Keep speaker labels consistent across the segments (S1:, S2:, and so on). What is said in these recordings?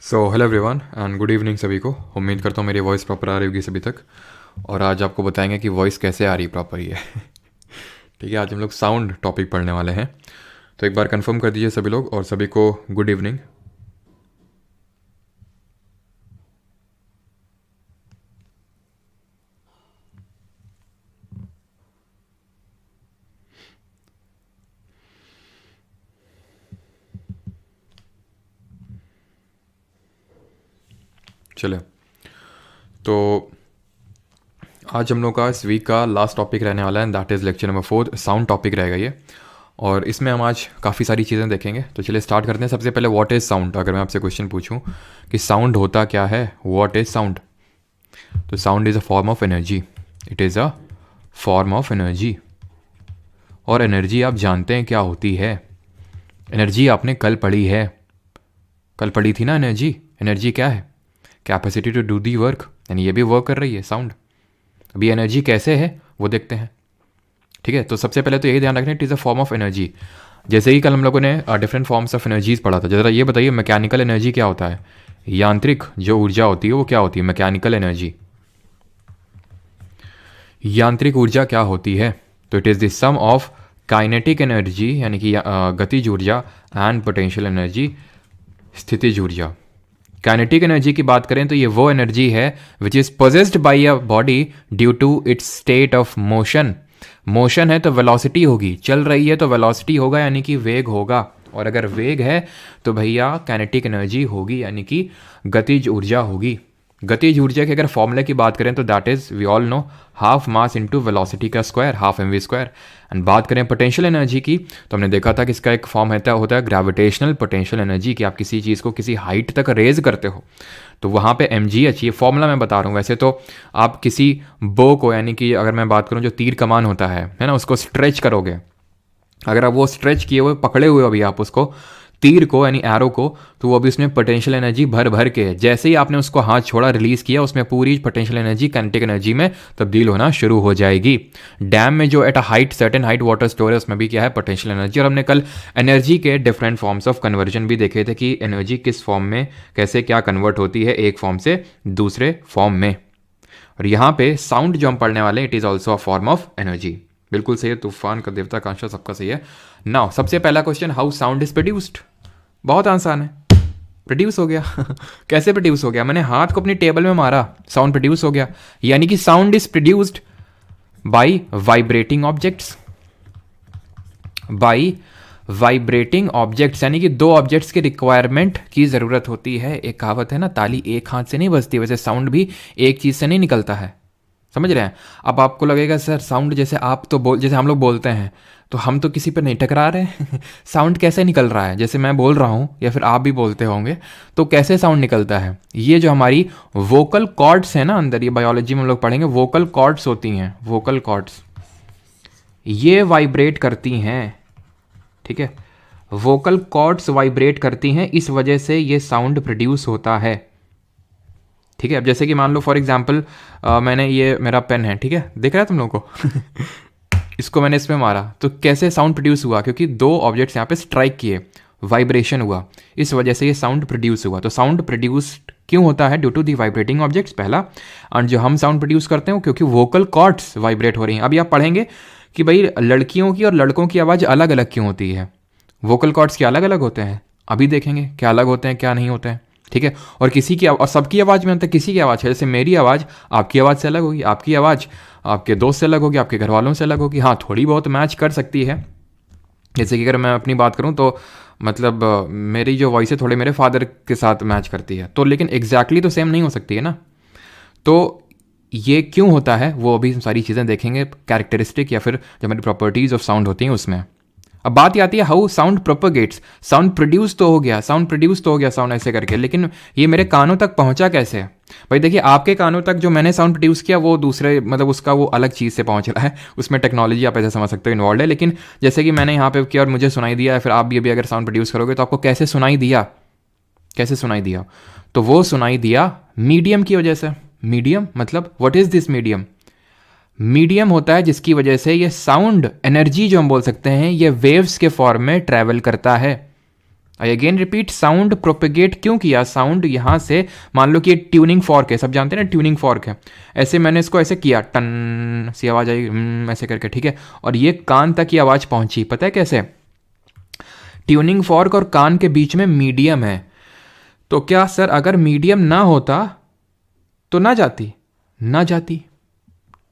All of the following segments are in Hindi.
S1: Hello everyone and good evening सभी को। उम्मीद करता हूँ मेरी वॉइस प्रॉपर आ रही होगी सभी तक। और आज आपको बताएंगे कि वॉइस कैसे आ रही प्रॉपर ही है। ठीक है, आज हम लोग साउंड टॉपिक पढ़ने वाले हैं। तो एक बार कंफर्म कर दीजिए सभी लोग और सभी को गुड इवनिंग। चले, तो आज हम लोग का इस वीक का लास्ट टॉपिक रहने वाला है, that is lecture number 4, sound topic रहेगा ये। और इसमें हम आज काफ़ी सारी चीज़ें देखेंगे। तो चलिए स्टार्ट करते हैं। सबसे पहले व्हाट इज़ साउंड। अगर मैं आपसे क्वेश्चन पूछूं कि साउंड होता क्या है, व्हाट इज़ साउंड, तो sound is a form of energy. It is a form of energy. और एनर्जी आप जानते हैं क्या होती है। एनर्जी आपने कल पढ़ी है, कल पढ़ी थी ना एनर्जी। एनर्जी क्या है? Capacity to do the work, यानी ये भी वर्क कर रही है साउंड। अभी एनर्जी कैसे है वो देखते हैं। ठीक है, तो सबसे पहले तो यही ध्यान रखना, it is a form of energy. जैसे ही कल हम लोगों ने डिफरेंट फॉर्म्स ऑफ एनर्जीज पढ़ा था। जरा ये बताइए, मैकेनिकल एनर्जी क्या होता है? यांत्रिक जो ऊर्जा होती है वो क्या होती है? Mechanical energy. यांत्रिक ऊर्जा क्या होती है? तो it is the sum of kinetic energy, यानी कि गतिज ऊर्जा, एंड पोटेंशियल एनर्जी, स्थितिज ऊर्जा। काइनेटिक एनर्जी की बात करें तो ये वो एनर्जी है which is possessed by a body due to its state of motion. Motion है तो वेलोसिटी होगी, चल रही है तो वेलोसिटी होगा, यानी कि वेग होगा। और अगर वेग है तो भैया काइनेटिक एनर्जी होगी, यानी कि गतिज ऊर्जा होगी। गतिज ऊर्जा के अगर फॉर्मूले की बात करें तो that is we all know half mass into velocity का square, half m v square. And बात करें पोटेंशियल एनर्जी की तो हमने देखा था कि इसका एक फॉर्म होता है ग्रेविटेशनल पोटेंशियल एनर्जी, कि आप किसी चीज़ को किसी हाइट तक रेज करते हो तो वहाँ पे एम जी एच, ये फॉर्मूला मैं बता रहा हूँ। वैसे तो आप किसी बो को, यानी कि अगर मैं बात करूँ जो तीर कमान होता है ना, उसको स्ट्रेच करोगे। अगर आप वो स्ट्रेच किए हुए पकड़े हुए अभी आप उसको तीर को, यानी एरो को, तो वो अभी उसमें पोटेंशियल एनर्जी भर भर के है। जैसे ही आपने उसको हाथ छोड़ा, रिलीज किया, उसमें पूरी पोटेंशियल एनर्जी काइनेटिक एनर्जी में तब्दील होना शुरू हो जाएगी। डैम में जो at a height, certain height water store है, उसमें भी क्या है? Potential energy. और हमने कल एनर्जी के डिफरेंट फॉर्म्स ऑफ कन्वर्जन भी देखे थे कि एनर्जी किस फॉर्म में कैसे क्या कन्वर्ट होती है एक फॉर्म से दूसरे फॉर्म में। और यहाँ पे साउंड जो हम पढ़ने वाले हैं, it is also a form of energy. बिल्कुल सही है, तूफान का देवता कांशा, सबका सही है। नाउ सबसे पहला question, how sound is produced. बहुत आसान है, प्रोड्यूस हो गया। कैसे प्रोड्यूस हो गया? मैंने हाथ को अपनी टेबल में मारा, साउंड प्रोड्यूस हो गया। यानी कि sound is produced by vibrating objects, by vibrating objects, यानी कि दो ऑब्जेक्ट्स की रिक्वायरमेंट की ज़रूरत होती है। एक कहावत है ना, ताली एक हाथ से नहीं बजती, वैसे साउंड भी एक चीज़ से नहीं निकलता है। समझ रहे हैं? अब आपको लगेगा सर साउंड जैसे आप तो जैसे हम लोग बोलते हैं तो हम तो किसी पर नहीं टकरा रहे। साउंड कैसे निकल रहा है? जैसे मैं बोल रहा हूँ या फिर आप भी बोलते होंगे, तो कैसे साउंड निकलता है? ये जो हमारी वोकल कॉर्ड्स है ना अंदर, ये बायोलॉजी में हम लोग पढ़ेंगे, वोकल कॉर्ड्स होती हैं, वोकल कॉर्ड्स, ये वाइब्रेट करती हैं। ठीक है, वोकल कॉर्ड्स वाइब्रेट करती हैं, इस वजह से ये साउंड प्रोड्यूस होता है। ठीक है, अब जैसे कि मान लो फॉर एग्जाम्पल मैंने, ये मेरा पेन है, ठीक है, दिख रहा है तुम लोगों को? इसको मैंने इसमें मारा तो कैसे साउंड प्रोड्यूस हुआ? क्योंकि दो ऑब्जेक्ट्स यहाँ पे स्ट्राइक किए, वाइब्रेशन हुआ, इस वजह से ये साउंड प्रोड्यूस हुआ। तो साउंड प्रोड्यूस क्यों होता है? Due to the vibrating objects, पहला। और जो हम साउंड प्रोड्यूस करते हैं क्योंकि वोकल कॉर्ड्स वाइब्रेट हो रही हैं। अभी आप पढ़ेंगे कि भाई लड़कियों की और लड़कों की आवाज़ अलग अलग क्यों होती है, वोकल कॉर्ड्स क्या अलग अलग होते हैं, अभी देखेंगे क्या अलग होते हैं क्या नहीं होते हैं। ठीक है, और किसी की और सबकी आवाज़ में अंतर, किसी की आवाज़ है, जैसे मेरी आवाज़ आपकी आवाज़ से अलग होगी, आपकी आवाज़ आपके दोस्त से अलग होगी, आपके घर वालों से अलग होगी। हाँ, थोड़ी बहुत मैच कर सकती है। जैसे कि अगर मैं अपनी बात करूँ तो मतलब मेरी जो वॉइस है थोड़े मेरे फादर के साथ मैच करती है, तो लेकिन एग्जैक्टली तो सेम नहीं हो सकती है ना। तो ये क्यों होता है वो अभी हम सारी चीज़ें देखेंगे, कैरेक्टरिस्टिक या फिर जो हमारी प्रॉपर्टीज़ ऑफ साउंड होती हैं उसमें। अब बात आती है how sound propagates. Sound produce तो हो गया, साउंड प्रोड्यूस तो हो गया, साउंड ऐसे करके, लेकिन ये मेरे कानों तक पहुंचा कैसे? भाई देखिए, आपके कानों तक जो मैंने साउंड प्रोड्यूस किया वो दूसरे, मतलब उसका वो अलग चीज़ से पहुंच रहा है, उसमें टेक्नोलॉजी आप ऐसे समझ सकते हो इन्वॉल्व है। लेकिन जैसे कि मैंने यहाँ पे किया और मुझे सुनाई दिया, फिर आप भी अभी अगर साउंड प्रोड्यूस करोगे तो आपको कैसे सुनाई दिया? कैसे सुनाई दिया? तो वो सुनाई दिया मीडियम की वजह से। मीडियम मतलब what is this medium? Medium होता है जिसकी वजह से ये साउंड एनर्जी जो हम बोल सकते हैं ये वेव्स के फॉर्म में ट्रैवल करता है। I again repeat, sound propagate क्यों किया? साउंड यहाँ से, मान लो कि ट्यूनिंग फॉर्क है, सब जानते हैं ना ट्यूनिंग फॉर्क है, ऐसे मैंने इसको ऐसे किया, टन सी आवाज़ आई ऐसे करके, ठीक है, और ये कान तक की आवाज़ पहुंची। पता है कैसे? ट्यूनिंग फॉर्क और कान के बीच में मीडियम है। तो क्या सर अगर मीडियम ना होता तो ना जाती? ना जाती।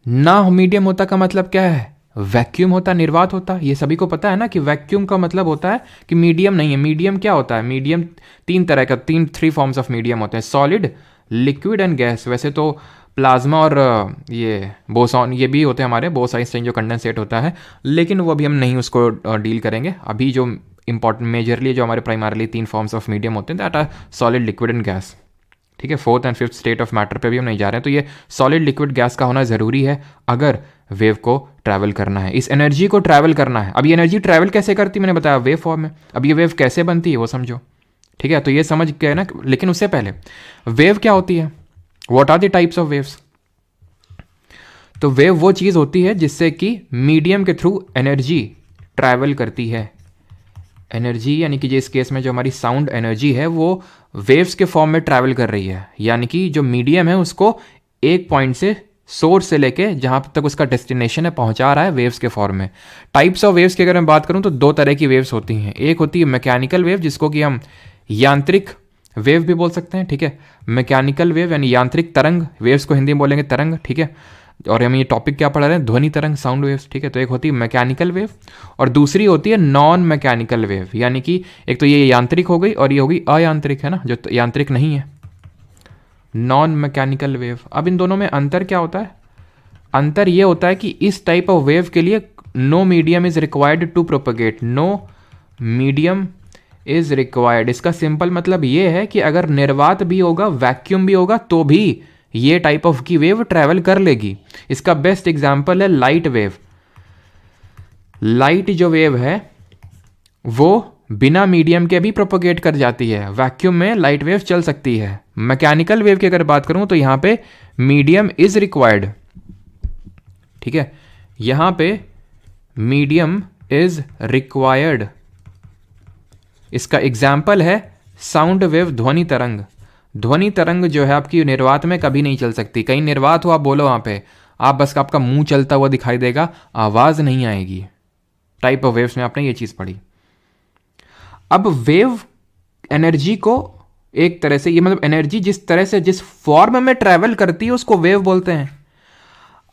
S1: ना मीडियम होता का मतलब क्या है? वैक्यूम होता, निर्वात होता। ये सभी को पता है ना कि वैक्यूम का मतलब होता है कि मीडियम नहीं है। मीडियम क्या होता है? मीडियम तीन तरह का, थ्री फॉर्म्स ऑफ मीडियम होते हैं, सॉलिड, लिक्विड एंड गैस। वैसे तो प्लाज्मा और ये बोसॉन ये भी होते हैं हमारे, बोस आइंस्टाइन जो कंडेंसेट होता है, लेकिन वो अभी हम नहीं उसको डील करेंगे। अभी जो इंपॉर्टेंट मेजरली जो हमारे प्राइमरली तीन फॉर्म्स ऑफ मीडियम होते हैं, that are solid, liquid and gas. ठीक है, fourth and fifth state of matter पे भी हम नहीं जा रहे हैं। तो ये सॉलिड, लिक्विड, गैस का होना ज़रूरी है अगर वेव को ट्रैवल करना है, इस एनर्जी को ट्रैवल करना है। अब ये एनर्जी ट्रैवल कैसे करती है? मैंने बताया वेव फॉर्म में। अब ये वेव कैसे बनती है वो समझो, ठीक है? तो ये समझ गए ना, लेकिन उससे पहले वेव क्या होती है? What are the types of waves? तो वेव वो चीज़ होती है जिससे कि मीडियम के थ्रू एनर्जी ट्रैवल करती है। एनर्जी यानी कि इस केस में जो हमारी साउंड एनर्जी है वो वेव्स के फॉर्म में ट्रैवल कर रही है, यानी कि जो मीडियम है उसको एक पॉइंट से, सोर्स से लेके जहां तक उसका डेस्टिनेशन है पहुंचा रहा है वेव्स के फॉर्म में। टाइप्स ऑफ वेव्स की अगर मैं बात करूं तो दो तरह की वेव्स होती हैं। एक होती है मैकेनिकल वेव, जिसको कि हम यांत्रिक वेव भी बोल सकते हैं, ठीक है? मैकेनिकल वेव यानी यांत्रिक तरंग, वेव्स को हिंदी में बोलेंगे तरंग, ठीक है? और हम ये टॉपिक क्या पढ़ रहे हैं? ध्वनि तरंग, साउंड वेव्स, ठीक है? तो एक होती है मैकेनिकल वेव और दूसरी होती है नॉन मैकेनिकल वेव, यानी कि एक तो ये यांत्रिक हो गई और ये हो गई अयांत्रिक, है ना, जो यांत्रिक नहीं है, नॉन मैकेनिकल वेव। अब इन दोनों में अंतर क्या होता है? अंतर ये होता है कि इस टाइप ऑफ वेव के लिए no medium is required to propagate, no medium is required. इसका सिंपल मतलब ये है कि अगर निर्वात भी होगा, वैक्यूम भी होगा, तो भी ये टाइप ऑफ की वेव ट्रैवल कर लेगी। इसका बेस्ट एग्जांपल है लाइट वेव। लाइट जो वेव है वो बिना मीडियम के भी प्रोपोगेट कर जाती है, वैक्यूम में लाइट वेव चल सकती है। मैकेनिकल वेव की अगर बात करूं तो यहां पे मीडियम इज रिक्वायर्ड, ठीक है? यहां पे मीडियम इज रिक्वायर्ड। इसका एग्जाम्पल है साउंड वेव, ध्वनि तरंग। ध्वनि तरंग जो है आपकी निर्वात में कभी नहीं चल सकती। कहीं निर्वात हो, आप बोलो वहां पे, आप बस आपका मुंह चलता हुआ दिखाई देगा, आवाज नहीं आएगी। टाइप ऑफ वेव्स में आपने ये चीज पढ़ी। अब वेव एनर्जी को एक तरह से, ये मतलब एनर्जी जिस तरह से, जिस फॉर्म में ट्रैवल करती है उसको वेव बोलते हैं।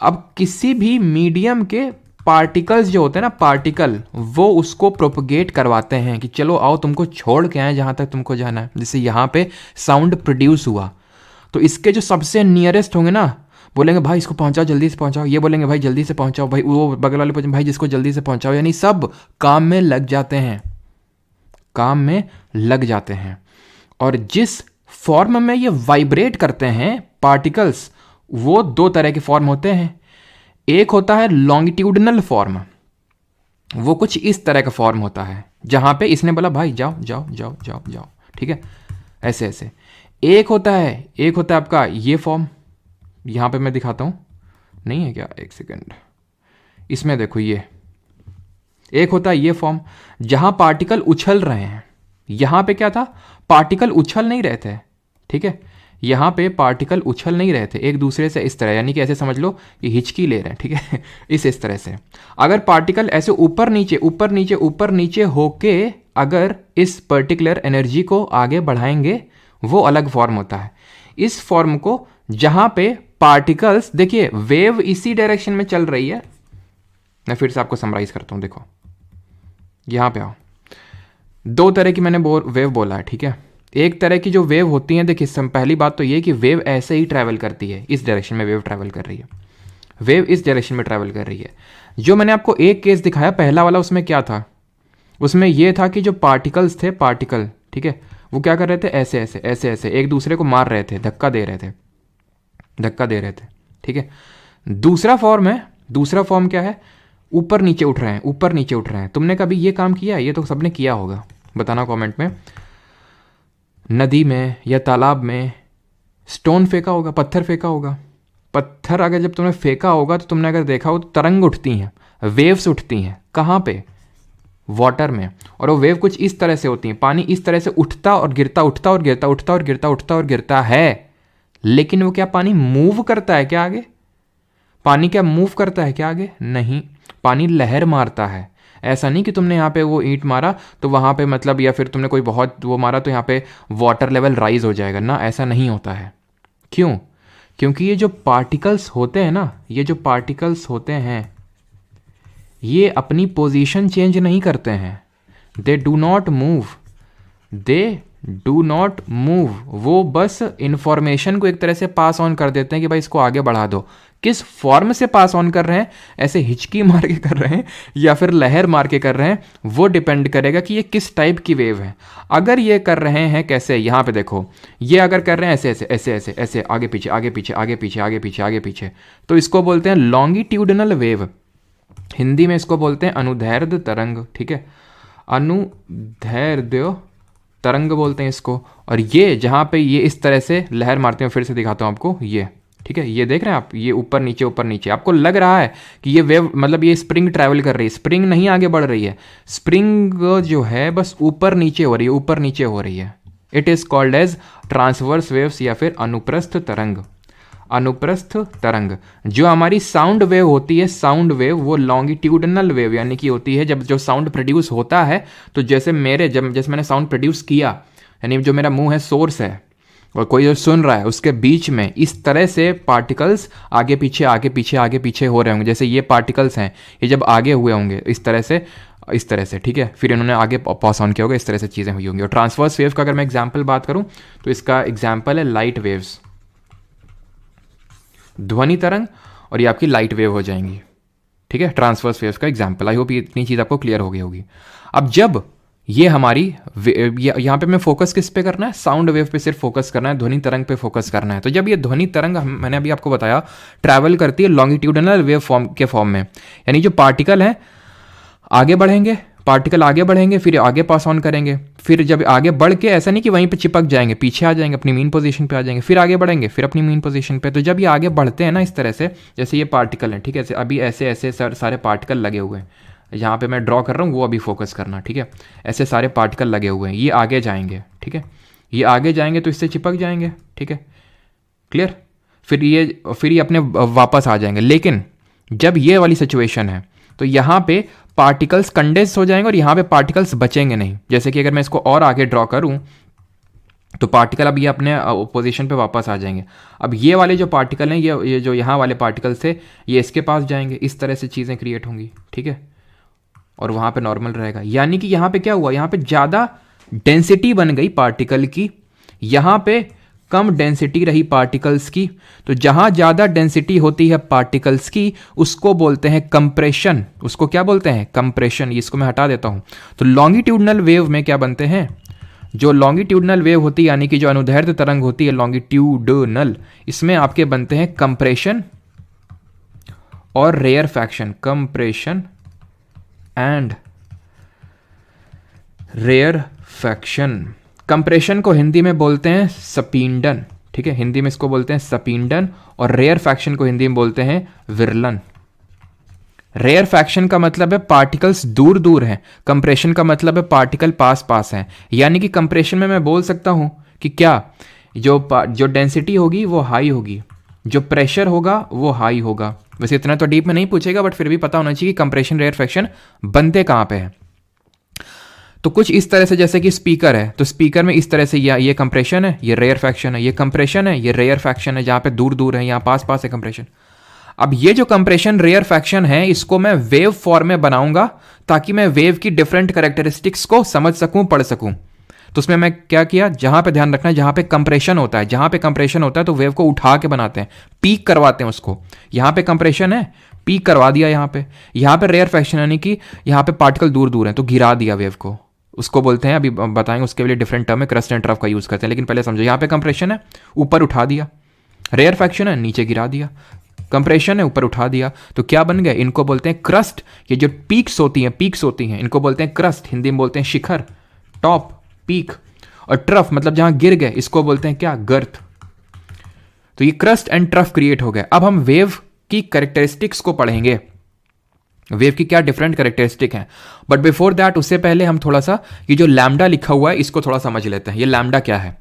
S1: अब किसी भी मीडियम के पार्टिकल्स जो होते हैं ना, पार्टिकल, वो उसको प्रोपगेट करवाते हैं कि चलो आओ तुमको छोड़ के आए जहां तक तुमको जाना है। जैसे यहां पे साउंड प्रोड्यूस हुआ तो इसके जो सबसे नियरेस्ट होंगे ना, बोलेंगे भाई इसको पहुंचाओ, जल्दी से पहुंचाओ। ये बोलेंगे भाई जल्दी से पहुंचाओ, भाई वो बगल वाले पूछेंगे भाई जिसको जल्दी से पहुंचाओ। यानी सब काम में लग जाते हैं, काम में लग जाते हैं। और जिस फॉर्म में ये वाइब्रेट करते हैं पार्टिकल्स, वो दो तरह के फॉर्म होते हैं। एक होता है लॉन्गिट्यूडनल फॉर्म, वो कुछ इस तरह का फॉर्म होता है जहां पे इसने बोला भाई जाओ जाओ जाओ जाओ जाओ, ठीक है, ऐसे ऐसे। एक होता है आपका ये फॉर्म, यहां पे मैं दिखाता हूं, नहीं है क्या, एक सेकेंड, इसमें देखो ये एक होता है ये फॉर्म जहां पार्टिकल उछल रहे हैं। यहां पे क्या था, पार्टिकल उछल नहीं रहे थे, ठीक है? यहां पे पार्टिकल उछल नहीं रहे थे एक दूसरे से इस तरह, यानी कि ऐसे समझ लो कि हिचकी ले रहे हैं, ठीक है? इस तरह से अगर पार्टिकल ऐसे ऊपर नीचे ऊपर नीचे ऊपर नीचे होके अगर इस पर्टिकुलर एनर्जी को आगे बढ़ाएंगे, वो अलग फॉर्म होता है। इस फॉर्म को जहां पे पार्टिकल्स, देखिए वेव इसी डायरेक्शन में चल रही है। मैं फिर से आपको समराइज करता हूं, देखो यहां पे आओ। दो तरह की मैंने वेव बोला है, ठीक है? एक तरह की जो वेव होती है, देखिए पहली बात तो ये कि वेव ऐसे ही ट्रैवल करती है, इस डायरेक्शन में वेव ट्रैवल कर रही है, वेव इस डायरेक्शन में ट्रैवल कर रही है। जो मैंने आपको एक केस दिखाया पहला वाला, उसमें क्या था, उसमें यह था कि जो पार्टिकल्स थे, पार्टिकल, ठीक है, वो क्या कर रहे थे, ऐसे ऐसे ऐसे ऐसे एक दूसरे को मार रहे थे, धक्का दे रहे थे, ठीक है? दूसरा फॉर्म है, दूसरा फॉर्म क्या है, ऊपर नीचे उठ रहे हैं, ऊपर नीचे उठ रहे हैं। तुमने कभी ये काम किया है? ये तो सबने किया होगा, बताना कमेंट में। नदी में या तालाब में स्टोन फेंका होगा, पत्थर फेंका होगा। पत्थर अगर जब तुमने फेंका होगा तो तुमने अगर देखा हो तो तरंग उठती हैं, वेव्स उठती हैं। कहाँ पे? वाटर में, और वो वेव कुछ इस तरह से होती है, पानी इस तरह से उठता और गिरता, उठता और गिरता, उठता और गिरता, उठता और गिरता है, लेकिन वो क्या पानी मूव करता है क्या आगे? पानी क्या मूव करता है क्या आगे? नहीं, पानी लहर मारता है। ऐसा नहीं कि तुमने यहाँ पे वो ईंट मारा तो वहाँ पे मतलब, या फिर तुमने कोई बहुत वो मारा तो यहाँ पे वाटर लेवल राइज हो जाएगा ना, ऐसा नहीं होता है। क्यों? क्योंकि ये जो पार्टिकल्स होते हैं ना, ये जो पार्टिकल्स होते हैं ये अपनी पोजीशन चेंज नहीं करते हैं। They do not move, they do not move. वो बस इंफॉर्मेशन को एक तरह से पास ऑन कर देते हैं कि भाई इसको आगे बढ़ा दो। किस फॉर्म से पास ऑन कर रहे हैं, ऐसे हिचकी मार के कर रहे हैं या फिर लहर मार के कर रहे हैं, वो डिपेंड करेगा कि ये किस टाइप की वेव है। अगर ये कर रहे हैं कैसे, यहाँ पे देखो, ये अगर कर रहे हैं ऐसे ऐसे ऐसे ऐसे ऐसे आगे पीछे आगे पीछे आगे पीछे आगे पीछे आगे पीछे, तो इसको बोलते हैं लॉन्गिट्यूडनल वेव। हिंदी में इसको बोलते हैं अनुदैर्ध्य तरंग। ठीक है, अनुदैर्ध्य तरंग बोलते हैं इसको। और ये जहाँ पे ये इस तरह से लहर मारते हैं, फिर से दिखाता हूँ आपको, ये ठीक है, ये देख रहे हैं आप, ये ऊपर नीचे, आपको लग रहा है कि ये वेव मतलब ये स्प्रिंग ट्रैवल कर रही है, स्प्रिंग नहीं आगे बढ़ रही है, स्प्रिंग जो है बस ऊपर नीचे हो रही है, ऊपर नीचे हो रही है। It is called as transverse waves या फिर अनुप्रस्थ तरंग। अनुप्रस्थ तरंग जो हमारी साउंड वेव होती है, साउंड वेव वो लॉन्गिट्यूडनल वेव यानी कि होती है जब जो साउंड प्रोड्यूस होता है, तो जैसे जैसे मैंने साउंड प्रोड्यूस किया, यानी जो मेरा मुंह है सोर्स है और कोई जो सुन रहा है, उसके बीच में इस तरह से पार्टिकल्स आगे पीछे आगे पीछे आगे पीछे हो रहे होंगे। जैसे ये पार्टिकल्स हैं, ये जब आगे हुए होंगे इस तरह से, ठीक है, फिर इन्होंने आगे पास ऑन किया होगा, इस तरह से चीज़ें हुई होंगी। और ट्रांसवर्स वेव का अगर मैं एग्जाम्पल बात करूँ तो इसका एग्जाम्पल है लाइट वेव्स, ध्वनि तरंग, और ये आपकी लाइट वेव हो जाएंगी। ठीक है, ट्रांसवर्स वेव्स का एग्जाम्पल। आई होप ये इतनी चीज़ आपको क्लियर हो गई होगी। अब जब ये हमारी यहाँ पे मैं फोकस किस पे करना है, साउंड वेव पे सिर्फ फोकस करना है, ध्वनि तरंग पे फोकस करना है। तो जब ये ध्वनि तरंग मैंने अभी आपको बताया ट्रैवल करती है लॉन्गिट्यूडनल वेव फॉर्म में, यानी जो पार्टिकल हैं आगे बढ़ेंगे, पार्टिकल आगे बढ़ेंगे, फिर आगे पास ऑन करेंगे, फिर जब आगे बढ़ के ऐसा नहीं कि वहीं पे चिपक जाएंगे, पीछे आ जाएंगे, अपनी मीन पोजीशन पे आ जाएंगे, फिर आगे बढ़ेंगे, फिर अपनी मीन पोजीशन पे। तो जब ये आगे बढ़ते हैं ना इस तरह से, जैसे ये पार्टिकल हैं, ठीक है, अभी ऐसे ऐसे सारे पार्टिकल लगे हुए हैं, यहाँ पे मैं ड्रॉ कर रहा हूँ, वो अभी फोकस करना। ठीक है, ऐसे सारे पार्टिकल लगे हुए हैं, ये आगे जाएंगे। ठीक है, ये आगे जाएंगे तो इससे चिपक जाएंगे। ठीक है, क्लियर। फिर ये अपने वापस आ जाएंगे। लेकिन जब ये वाली सिचुएशन है तो यहाँ पे पार्टिकल्स कंडेंस हो जाएंगे और यहाँ पे पार्टिकल्स बचेंगे नहीं। जैसे कि अगर मैं इसको और आगे ड्रॉ करूँ तो पार्टिकल अब ये अपने पोजीशन पे वापस आ जाएंगे। अब ये वाले जो पार्टिकल हैं, ये जो यहाँ वाले पार्टिकल्स थे, ये इसके पास जाएंगे, इस तरह से चीज़ें क्रिएट होंगी। ठीक है, और वहाँ पे नॉर्मल रहेगा। यानी कि यहाँ पे क्या हुआ, यहाँ पे ज़्यादा डेंसिटी बन गई पार्टिकल की, यहाँ पे कम डेंसिटी रही पार्टिकल्स की। तो जहाँ ज़्यादा डेंसिटी होती है पार्टिकल्स की उसको बोलते हैं कंप्रेशन। उसको क्या बोलते हैं, कंप्रेशन। इसको मैं हटा देता हूँ। तो लॉन्गिट्यूडनल वेव में क्या बनते हैं, जो लॉन्गिट्यूडनल वेव होती है यानी कि जो अनुदैर्ध्य तरंग होती है लॉन्गिट्यूडनल, इसमें आपके बनते हैं कंप्रेशन और rarefaction. Compression and rarefaction. Compression को हिंदी में बोलते हैं सपींडन। ठीक है, हिंदी में इसको बोलते हैं सपींडन। और रेयरफैक्शन को हिंदी में बोलते हैं विरलन। रेयरफैक्शन का मतलब है पार्टिकल्स दूर दूर हैं, कंप्रेशन का मतलब है पार्टिकल पास पास हैं। यानी कि कंप्रेशन में मैं बोल सकता हूं कि क्या, जो डेंसिटी होगी वो हाई होगी, जो प्रेशर होगा वो हाई होगा। वैसे इतना तो डीप में नहीं पूछेगा, बट फिर भी पता होना चाहिए कि कंप्रेशन रेयरफैक्शन बनते कहाँ पे है। तो कुछ इस तरह से, जैसे कि स्पीकर है तो स्पीकर में इस तरह से ये कंप्रेशन है, ये रेयरफैक्शन है, ये कंप्रेशन है, ये रेयरफैक्शन है, जहाँ पे दूर दूर है, यहाँ पास पास है कंप्रेशन। अब ये जो कंप्रेशन रेयरफैक्शन है इसको मैं वेव फॉर्म में बनाऊंगा ताकि मैं वेव की डिफरेंट कैरेक्टरिस्टिक्स को समझ सकूं, पढ़ सकूं। तो उसमें मैं क्या किया, जहां पे ध्यान रखना है, जहां पे कंप्रेशन होता है, जहां पे कंप्रेशन होता है तो वेव को उठा के बनाते हैं, पीक करवाते हैं उसको। यहां पे कंप्रेशन है, पीक करवा दिया यहाँ पे रेयरफैक्शन यानी कि यहाँ पे पार्टिकल दूर दूर है तो गिरा दिया वेव को, उसको बोलते हैं, अभी बताएंगे उसके लिए डिफरेंट टर्म है, क्रस्ट एंड ट्रफ का यूज करते हैं। लेकिन पहले समझो, यहाँ पे कंप्रेशन है, ऊपर उठा दिया, रेयरफैक्शन है, नीचे गिरा दिया, कंप्रेशन है, ऊपर उठा दिया, तो क्या बन गया, इनको बोलते हैं क्रस्ट। ये जो पीक्स होती हैं इनको बोलते हैं क्रस्ट, हिंदी में बोलते हैं शिखर, टॉप, पीक। और ट्रफ मतलब जहां गिर गए, इसको बोलते हैं क्या, गर्त। तो ये क्रस्ट एंड ट्रफ क्रिएट हो गए। अब हम वेव की कैरेक्टरिस्टिक्स को पढ़ेंगे। वेव की क्या डिफरेंट कैरेक्टरिस्टिक हैं। बट बिफोर दैट, उससे पहले हम थोड़ा सा ये जो लैम्डा लिखा हुआ है इसको थोड़ा समझ लेते हैं। ये लैम्डा क्या है,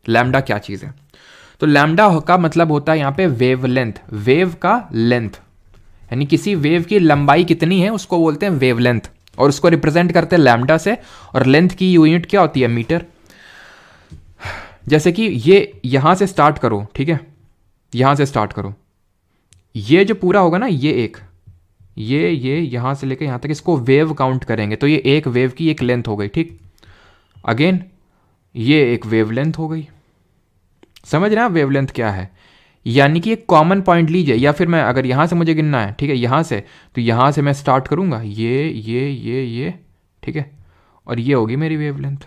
S1: लैम्डा क्या चीज़ है। तो लैम्डा का मतलब होता है यहाँ पे वेव लेंथ, वेव का लेंथ, यानी किसी वेव की लंबाई कितनी है उसको बोलते हैं वेव लेंथ, और उसको रिप्रेजेंट करते हैं लैम्डा से। और लेंथ की यूनिट क्या होती है, मीटर। जैसे कि ये यहां से स्टार्ट करो, ठीक है, यहां से स्टार्ट करो, ये जो पूरा होगा ना, ये यहां से लेकर यहां तक, इसको वेव काउंट करेंगे तो ये एक वेव की एक लेंथ हो गई, ठीक। अगेन ये एक वेव लेंथ हो गई। समझ रहे हैं वेव लेंथ क्या है, यानी कि एक कॉमन पॉइंट लीजिए, या फिर मैं अगर यहां से मुझे गिनना है, ठीक है, यहां से, तो यहां से मैं स्टार्ट करूंगा, ये, ठीक है, और ये होगी मेरी वेव लेंथ,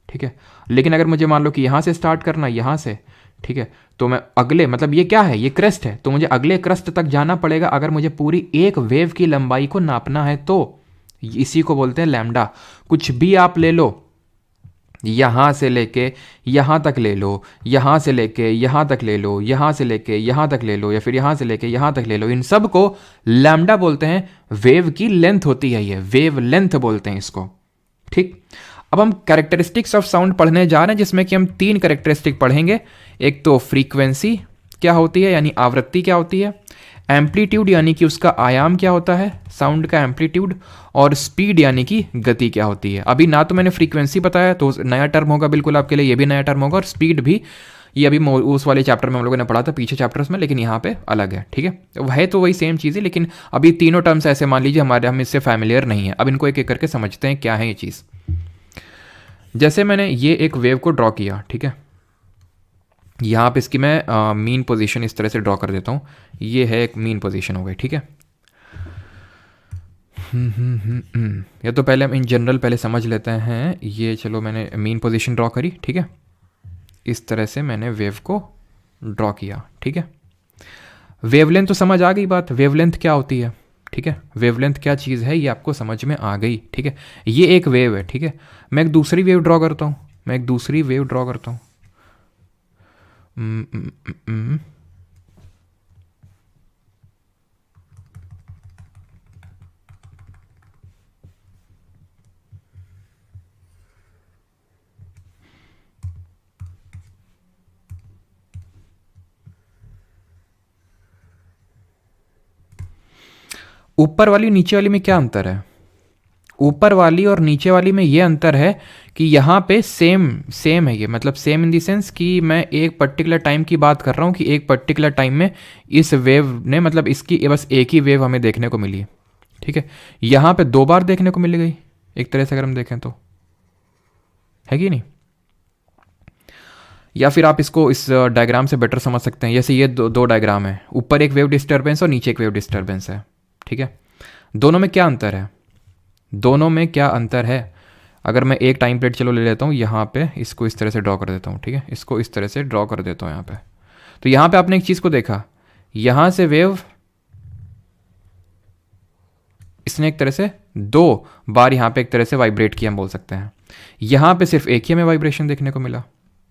S1: ठीक है। लेकिन अगर मुझे मान लो कि यहां से स्टार्ट करना, यहां से, ठीक है, तो मैं अगले, मतलब ये क्या है, ये क्रस्ट है, तो मुझे अगले क्रस्ट तक जाना पड़ेगा अगर मुझे पूरी एक वेव की लंबाई को नापना है तो। इसी को बोलते हैं लैम्डा। कुछ भी आप ले लो, यहां से लेके यहां तक ले लो, यहां से लेके यहां तक ले लो, यहां से लेके यहां तक ले लो, या फिर यहां से लेके यहां तक ले लो, इन सब को लैम्डा बोलते हैं। वेव की लेंथ होती है ये, वेव लेंथ बोलते हैं इसको, ठीक। अब हम कैरेक्टरिस्टिक्स ऑफ साउंड पढ़ने जा रहे हैं, जिसमें कि हम 3 कैरेक्टरिस्टिक पढ़ेंगे। एक तो फ्रीक्वेंसी क्या होती है, यानी आवृत्ति क्या होती है, एम्पलीट्यूड यानी कि उसका आयाम क्या होता है, साउंड का एम्पलीट्यूड, और स्पीड यानी कि गति क्या होती है। अभी ना तो मैंने फ्रीक्वेंसी बताया, तो नया टर्म होगा बिल्कुल आपके लिए, ये भी नया टर्म होगा, और स्पीड भी, ये अभी उस वाले चैप्टर में हम लोगों ने पढ़ा था, पीछे चैप्टर्स में, लेकिन यहाँ पे अलग है, ठीक है तो वही सेम चीज़ है, लेकिन अभी तीनों टर्म्स ऐसे मान लीजिए हम इससे फैमिलियर नहीं है। अब इनको एक एक करके समझते हैं क्या है ये चीज़। जैसे मैंने ये एक वेव को ड्रॉ किया, ठीक है, यहाँ पे इसकी मैं मीन पोजीशन इस तरह से ड्रॉ कर देता हूँ, ये है एक मीन पोजीशन हो गई, ठीक है। या तो पहले हम इन जनरल पहले समझ लेते हैं। ये चलो मैंने मीन पोजीशन ड्रॉ करी, ठीक है, इस तरह से मैंने वेव को ड्रॉ किया, ठीक है। वेवलेंथ तो समझ आ गई बात, वेवलेंथ क्या होती है, ठीक है, वेवलेंथ क्या चीज़ है ये आपको समझ में आ गई, ठीक है। ये एक वेव है, ठीक है, मैं एक दूसरी वेव ड्रॉ करता हूँ, मैं एक दूसरी वेव ड्रॉ करता हूँ। ऊपर वाली नीचे वाली में क्या अंतर है, ऊपर वाली और नीचे वाली में ये अंतर है कि यहाँ पे सेम है ये, मतलब सेम इन दी सेंस कि मैं एक पर्टिकुलर टाइम की बात कर रहा हूँ कि एक पर्टिकुलर टाइम में इस वेव ने, मतलब इसकी बस एक ही वेव हमें देखने को मिली है, ठीक है। यहाँ पे 2 बार देखने को मिल गई एक तरह से अगर हम देखें तो, है कि नहीं। या फिर आप इसको इस डायग्राम से बेटर समझ सकते हैं, जैसे ये दो डायग्राम है, ऊपर एक वेव डिस्टर्बेंस और नीचे एक वेव डिस्टर्बेंस है, ठीक है। दोनों में क्या अंतर है, दोनों में क्या अंतर है। अगर मैं एक टाइम पीरियड चलो ले लेता हूँ, यहाँ पे इसको इस तरह से ड्रॉ कर देता हूँ, ठीक है, इसको इस तरह से ड्रॉ कर देता हूँ यहाँ पे। तो यहाँ पे आपने एक चीज़ को देखा, यहाँ से वेव इसने एक तरह से 2 बार यहाँ पे एक तरह से वाइब्रेट किया हम बोल सकते हैं। यहाँ पे सिर्फ एक ही हमें वाइब्रेशन देखने को मिला,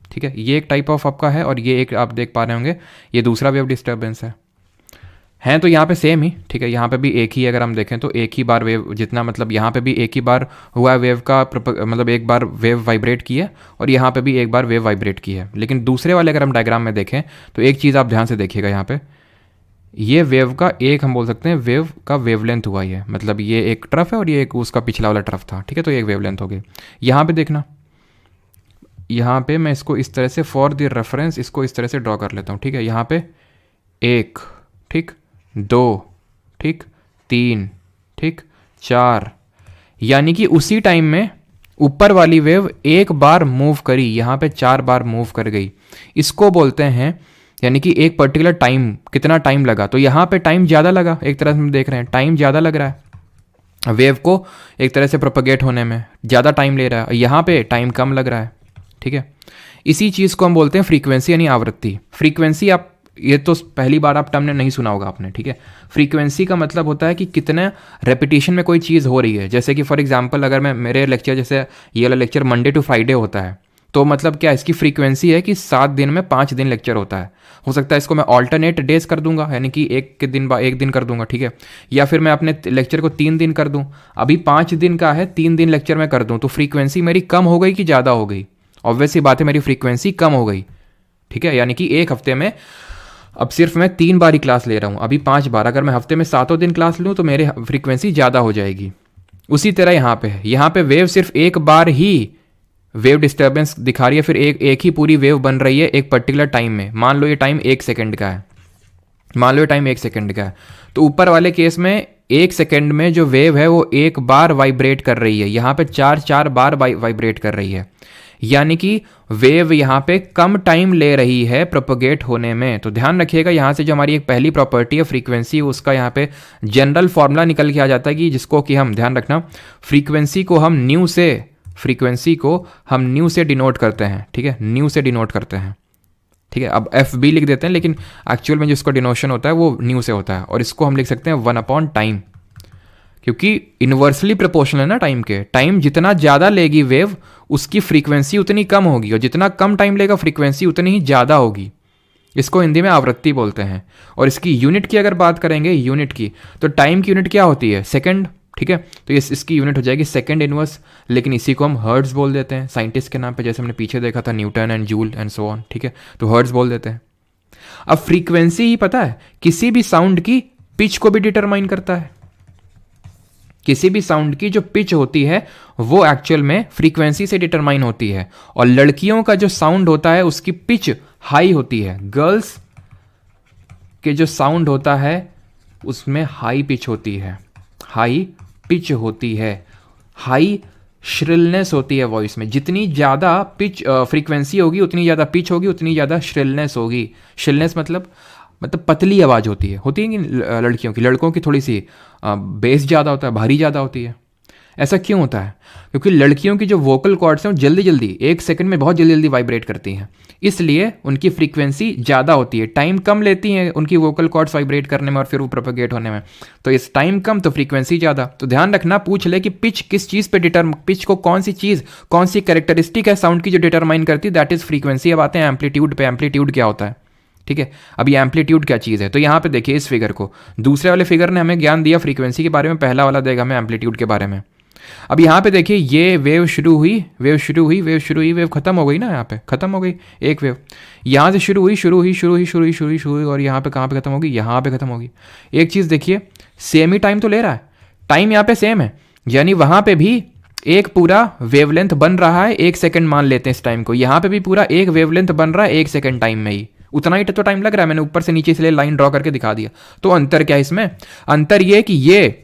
S1: ठीक है। ये एक टाइप ऑफ आपका है, और ये एक आप देख पा रहे होंगे ये दूसरा वेव डिस्टर्बेंस है। हैं तो यहाँ पे सेम ही, ठीक है, यहाँ पे भी एक ही, अगर हम देखें तो एक ही बार वेव जितना, मतलब यहाँ पे भी एक ही बार हुआ वेव का, मतलब एक बार वेव वाइब्रेट की है, और यहाँ पे भी एक बार वेव वाइब्रेट की है। लेकिन दूसरे वाले अगर हम डायग्राम में देखें तो एक चीज़ आप ध्यान से देखिएगा, यहाँ पे ये वेव का एक हम बोल सकते हैं वेव का वेवलेंथ हुआ है, मतलब ये एक ट्रफ है और ये एक उसका पिछला वाला ट्रफ था, ठीक है, तो ये एक वेवलेंथ हो गई। यहाँ पे देखना, यहाँ पे मैं इसको इस तरह से फॉर द रेफरेंस इसको इस तरह से ड्रॉ कर लेता हूँ, ठीक है। यहाँ पे 1, ठीक, 2, ठीक, 3, ठीक, 4, यानी कि उसी टाइम में ऊपर वाली वेव एक बार मूव करी, यहाँ पे 4 बार मूव कर गई। इसको बोलते हैं, यानी कि एक पर्टिकुलर टाइम, कितना टाइम लगा, तो यहाँ पे टाइम ज़्यादा लगा, एक तरह से हम देख रहे हैं टाइम ज़्यादा लग रहा है, वेव को एक तरह से प्रोपगेट होने में ज़्यादा टाइम ले रहा है, यहाँ पे टाइम कम लग रहा है, ठीक है। इसी चीज़ को हम बोलते हैं फ्रीक्वेंसी यानी आवृत्ति। फ्रीक्वेंसी आप, ये तो पहली बार आप टर्म ने नहीं सुना होगा आपने, ठीक है। फ्रीक्वेंसी का मतलब होता है कि कितने रेपिटेशन में कोई चीज़ हो रही है। जैसे कि फॉर एग्जांपल अगर मैं मेरे लेक्चर, जैसे ये वाला लेक्चर मंडे टू फ्राइडे होता है, तो मतलब क्या इसकी फ्रीक्वेंसी है कि 7 दिन में 5 दिन लेक्चर होता है। हो सकता है इसको मैं ऑल्टरनेट डेज कर दूंगा, यानी कि एक दिन कर दूंगा, ठीक है। या फिर मैं अपने लेक्चर को 3 दिन कर दूं। अभी 5 दिन का है, 3 दिन लेक्चर में कर दूं, तो फ्रीक्वेंसी मेरी कम हो गई कि ज़्यादा हो गई? ऑब्वियस ही बात है, मेरी फ्रीक्वेंसी कम हो गई, ठीक है। यानी कि एक हफ्ते में अब सिर्फ मैं 3 बार ही क्लास ले रहा हूँ, अभी 5 बार। अगर मैं हफ्ते में 7 दिन क्लास लूँ तो मेरी फ्रीक्वेंसी ज़्यादा हो जाएगी। उसी तरह यहाँ पे है, यहाँ पे वेव सिर्फ एक बार ही वेव डिस्टर्बेंस दिखा रही है, फिर एक ही पूरी वेव बन रही है एक पर्टिकुलर टाइम में। मान लो ये टाइम 1 सेकेंड का है, मान लो ये टाइम 1 सेकेंड का है, तो ऊपर वाले केस में 1 सेकेंड में जो वेव है वो एक बार वाइब्रेट कर रही है, यहाँ पे 4 बार वाइब्रेट कर रही है। यानी कि वेव यहाँ पे कम टाइम ले रही है प्रोपोगेट होने में। तो ध्यान रखिएगा, यहाँ से जो हमारी एक पहली प्रॉपर्टी है फ्रीक्वेंसी, उसका यहाँ पे जनरल फॉर्मूला निकल के आ जाता है कि जिसको कि हम, ध्यान रखना, फ्रीक्वेंसी को हम न्यू से डिनोट करते हैं, ठीक है, न्यू से डिनोट करते हैं, ठीक है। अब एफ बी लिख देते हैं, लेकिन एक्चुअल में जिसको डिनोशन होता है वो न्यू से होता है, और इसको हम लिख सकते हैं 1 टाइम, क्योंकि इन्वर्सली प्रोपोर्शनल है ना टाइम के। टाइम जितना ज़्यादा लेगी वेव, उसकी फ्रीक्वेंसी उतनी कम होगी, और जितना कम टाइम लेगा फ्रीक्वेंसी उतनी ही ज़्यादा होगी। इसको हिंदी में आवृत्ति बोलते हैं। और इसकी यूनिट की अगर बात करेंगे, यूनिट की, तो टाइम की यूनिट क्या होती है? सेकंड, ठीक है। तो इसकी यूनिट हो जाएगी सेकंड इनवर्स, लेकिन इसी को हम हर्ट्ज बोल देते हैं साइंटिस्ट के नाम पे, जैसे हमने पीछे देखा था Newton and joule and so on, ठीक है, तो हर्ट्ज बोल देते हैं। अब फ्रीक्वेंसी ही पता है किसी भी साउंड की पिच को भी डिटरमाइन करता है। किसी भी साउंड की जो पिच होती है वो एक्चुअल में फ्रीक्वेंसी से डिटरमाइन होती है। और लड़कियों का जो साउंड होता है उसकी पिच हाई होती है, गर्ल्स के जो साउंड होता है उसमें हाई पिच होती है, हाई पिच होती है, हाई श्रिलनेस होती है वॉइस में। जितनी ज़्यादा पिच फ्रीक्वेंसी होगी उतनी ज़्यादा पिच होगी, उतनी ज़्यादा श्रिलनेस होगी। श्रिलनेस मतलब पतली आवाज़ होती है कि लड़कियों की, लड़कों की थोड़ी सी बेस ज़्यादा होता है, भारी ज़्यादा होती है। ऐसा क्यों होता है? क्योंकि लड़कियों की जो वोकल कॉर्ड्स हैं वो जल्दी जल्दी 1 सेकंड में बहुत जल्दी जल्दी वाइब्रेट करती हैं, इसलिए उनकी फ्रीक्वेंसी ज़्यादा होती है। टाइम कम लेती हैं उनकी वोकल कॉर्ड्स वाइब्रेट करने में और फिर वो प्रोपेगेट होने में, तो इस टाइम कम तो फ्रीक्वेंसी ज़्यादा। तो ध्यान रखना, पूछ ले कि पिच किस चीज़ पे पिच को कौन सी चीज़, कौन सी कैरेक्टरिस्टिक है साउंड की जो डिटरमाइन करती है, दैट इज़ फ्रीक्वेंसी। अब आते हैं एम्पलीट्यूड पे। एम्पलीट्यूड क्या होता है, ठीक है। अभी एम्पलीट्यूड क्या चीज़ है, तो यहाँ पे देखिए इस फिगर को, दूसरे वाले फिगर ने हमें ज्ञान दिया फ्रीक्वेंसी के बारे में, पहला वाला देगा हमें एम्पलीट्यूड के बारे में। अब यहाँ पे देखिए ये वेव शुरू हुई, वेव खत्म हो गई ना, यहाँ पे खत्म हो गई एक वेव, यहाँ से शुरू हुई और यहाँ पे कहाँ पे खत्म होगी, यहाँ पे खत्म होगी। एक चीज़ देखिए, सेम ही टाइम तो ले रहा है, टाइम यहाँ पे सेम है, यानी वहाँ पे भी एक पूरा वेवलेंथ बन रहा है, 1 सेकंड मान लेते हैं इस टाइम को, यहाँ पे भी पूरा एक वेवलेंथ बन रहा है 1 सेकंड टाइम में ही, उतना ही तो टाइम लग रहा है। मैंने ऊपर से नीचे इसलिए लाइन ड्रॉ करके दिखा दिया। तो अंतर क्या है इसमें? अंतर ये कि ये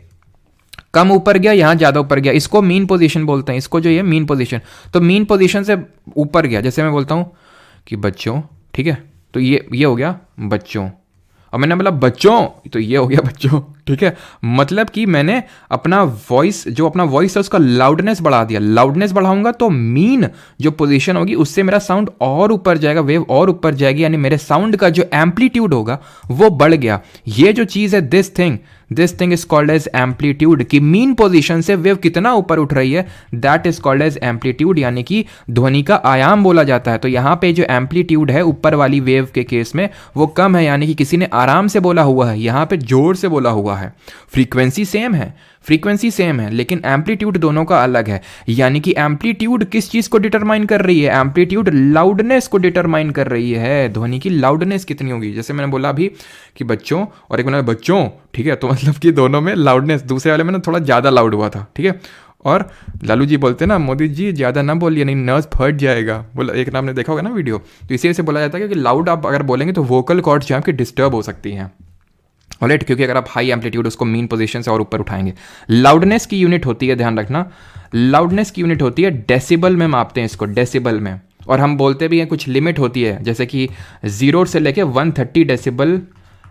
S1: कम ऊपर गया, यहां ज्यादा ऊपर गया, इसको मीन पोजीशन बोलते हैं, इसको जो ये मीन पोजीशन, तो मीन पोजीशन से ऊपर गया। जैसे मैं बोलता हूं कि बच्चों, ठीक है, तो ये हो गया बच्चों, और मैंने बोला बच्चों, तो ये हो गया बच्चों, ठीक है। मतलब कि मैंने अपना वॉइस है उसका लाउडनेस बढ़ा दिया। लाउडनेस बढ़ाऊंगा तो मीन जो पोजीशन होगी उससे मेरा साउंड और ऊपर जाएगा, वेव और ऊपर जाएगी, यानी मेरे साउंड का जो एम्पलीट्यूड होगा वो बढ़ गया। ये जो चीज़ है, this thing is called as amplitude, कि मीन पोजीशन से वेव कितना ऊपर उठ रही है, that is called as amplitude, यानी कि ध्वनि का आयाम बोला जाता है। तो यहाँ पे जो एम्पलीट्यूड है ऊपर वाली वेव के केस में वो कम है, यानी कि किसी ने आराम से बोला हुआ है, यहाँ पे जोर से बोला हुआ है। फ्रीक्वेंसी सेम है, लेकिन एम्पलीट्यूड दोनों का अलग है। यानी कि एम्पलीट्यूड किस चीज को डिटरमाइन कर रही है? एम्पलीट्यूड लाउडनेस को डिटरमाइन कर रही है, ध्वनि की लाउडनेस कितनी होगी। जैसे मैंने बोला अभी कि बच्चों, और एक मैंने बच्चों, ठीक है, तो मतलब कि दोनों में लाउडनेस, दूसरे वाले में ना थोड़ा ज़्यादा लाउड हुआ था, ठीक है। और लालू जी बोलते ना, मोदी जी ज़्यादा ना बोलिए नहीं नर्व फट जाएगा, बोला एक नाम ने देखा होगा ना वीडियो, तो इसी से बोला जाता है कि लाउड आप अगर बोलेंगे तो वोकल कॉर्ड्स जो है आपकी डिस्टर्ब हो सकती हैं, ऑलराइट, क्योंकि अगर आप हाई एम्पलीट्यूड उसको मीन पोजीशन से और ऊपर उठाएंगे। लाउडनेस की यूनिट होती है, ध्यान रखना, लाउडनेस की यूनिट होती है डेसिबल में मापते हैं इसको, डेसिबल में। और हम बोलते भी हैं कुछ लिमिट होती है, जैसे कि 0 से लेके 130 डेसिबल,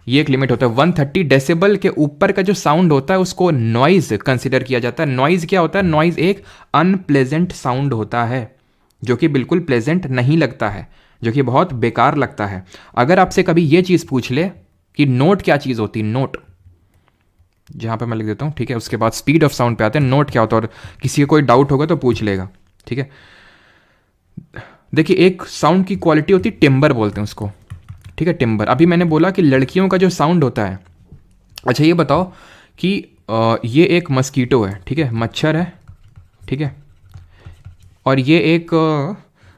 S1: ये एक लिमिट होता है। 130 डेसिबल के ऊपर का जो साउंड होता है उसको नॉइज कंसिडर किया जाता है। नॉइज क्या होता है? नॉइज एक अनप्लेजेंट साउंड होता है, जो कि बिल्कुल प्लेजेंट नहीं लगता है, जो कि बहुत बेकार लगता है। अगर आपसे कभी ये चीज़ पूछ ले कि नोट क्या चीज़ होती है, नोट, जहाँ पे मैं लिख देता हूँ, ठीक है, उसके बाद स्पीड ऑफ साउंड पे आते हैं, नोट क्या होता है, और किसी को कोई डाउट होगा तो पूछ लेगा, ठीक है। देखिए एक साउंड की क्वालिटी होती है, टिम्बर बोलते हैं उसको, ठीक है, टिम्बर। अभी मैंने बोला कि लड़कियों का जो साउंड होता है, अच्छा ये बताओ कि ये एक मस्कीटो है, ठीक है, मच्छर है, ठीक है, और ये एक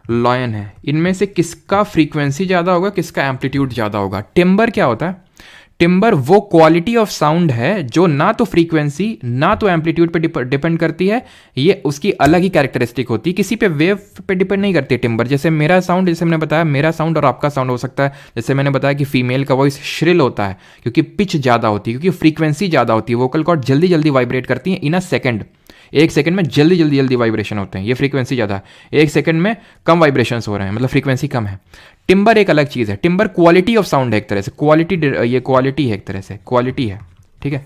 S1: लॉयन है, इनमें से किसका फ्रीक्वेंसी ज़्यादा होगा, किसका एम्पलीट्यूड ज़्यादा होगा? टिम्बर क्या होता है? टिम्बर वो क्वालिटी ऑफ साउंड है जो ना तो फ्रीक्वेंसी ना तो एम्पलीट्यूड पे डिपेंड करती है, ये उसकी अलग ही कैरेक्टरिस्टिक होती है, किसी पे वेव पे डिपेंड नहीं करती है टिम्बर। जैसे मेरा साउंड, जैसे मैंने बताया, मेरा साउंड और आपका साउंड हो सकता है, जैसे मैंने बताया कि फीमेल का वॉइस श्रिल होता है क्योंकि पिच ज़्यादा होती है, क्योंकि फ्रीक्वेंसी ज़्यादा होती है, वोकल कॉर्ड जल्दी जल्दी वाइब्रेट करती है इन अ सेकेंड, एक सेकंड में जल्दी जल्दी जल्दी वाइब्रेशन होते हैं, ये फ्रीक्वेंसी ज़्यादा है, एक सेकंड में कम वाइब्रेशंस हो रहे हैं, मतलब फ्रीक्वेंसी कम है। टिम्बर एक अलग चीज़ है, टिम्बर क्वालिटी ऑफ साउंड है एक तरह से, क्वालिटी, ये क्वालिटी है एक तरह से, क्वालिटी है, ठीक है।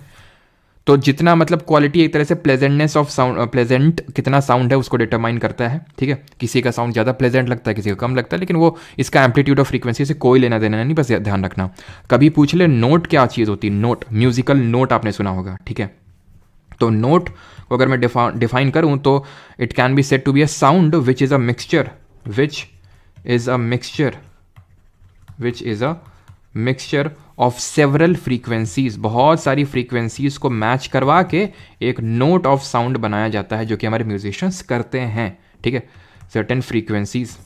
S1: तो जितना मतलब क्वालिटी एक तरह से प्लेजेंटनेस ऑफ साउंड, प्लेजेंट कितना साउंड है उसको डिटरमाइन करता है, ठीक है। किसी का साउंड ज़्यादा प्लेजेंट लगता है, किसी का कम लगता है, लेकिन वो इसका एम्पलीट्यूड और फ्रीक्वेंसी से कोई लेना देना नहीं, बस ध्यान रखना। कभी पूछ ले नोट क्या चीज़ होती है, नोट, म्यूजिकल नोट आपने सुना होगा, ठीक है। तो नोट को अगर मैं डिफाइन करूं तो it can be said to be a sound which is a mixture, which is a mixture, which is a mixture of several frequencies, बहुत सारी फ्रीक्वेंसीज को मैच करवा के एक नोट ऑफ साउंड बनाया जाता है, जो कि हमारे म्यूजिशियंस करते हैं, ठीक है, सर्टेन फ्रीक्वेंसीज।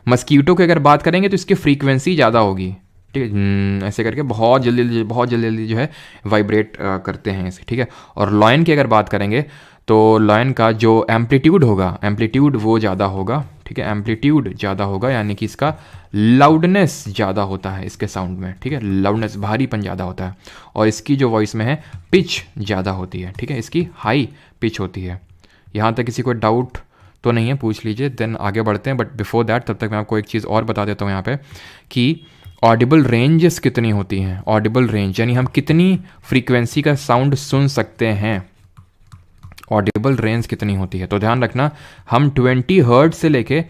S1: मस्कीटो की अगर बात करेंगे तो इसकी फ्रीक्वेंसी ज़्यादा होगी, ठीक है, ऐसे करके बहुत जल्दी जल्दी, बहुत जल्दी जल्दी जो है वाइब्रेट करते हैं इसे, ठीक है। और लॉयन की अगर बात करेंगे तो लॉयन का जो एम्पलीट्यूड होगा, एम्पलीट्यूड वो ज़्यादा होगा, ठीक है, एम्पलीट्यूड ज़्यादा होगा, यानी कि इसका लाउडनेस ज़्यादा होता है इसके साउंड में, ठीक है, लाउडनेस, भारीपन ज़्यादा होता है। और इसकी जो वॉइस में है पिच ज़्यादा होती है, ठीक है, इसकी हाई पिच होती है। यहाँ तक किसी को डाउट तो नहीं है, पूछ लीजिए, देन आगे बढ़ते हैं। बट बिफोर दैट तब तक मैं आपको एक चीज़ और बता देता हूँ यहाँ पे कि ऑडिबल रेंजेस कितनी होती हैं। ऑडिबल रेंज यानी हम कितनी फ्रीक्वेंसी का साउंड सुन सकते हैं, ऑडिबल रेंज कितनी होती है। तो ध्यान रखना, हम 20 हर्ट्ज से लेके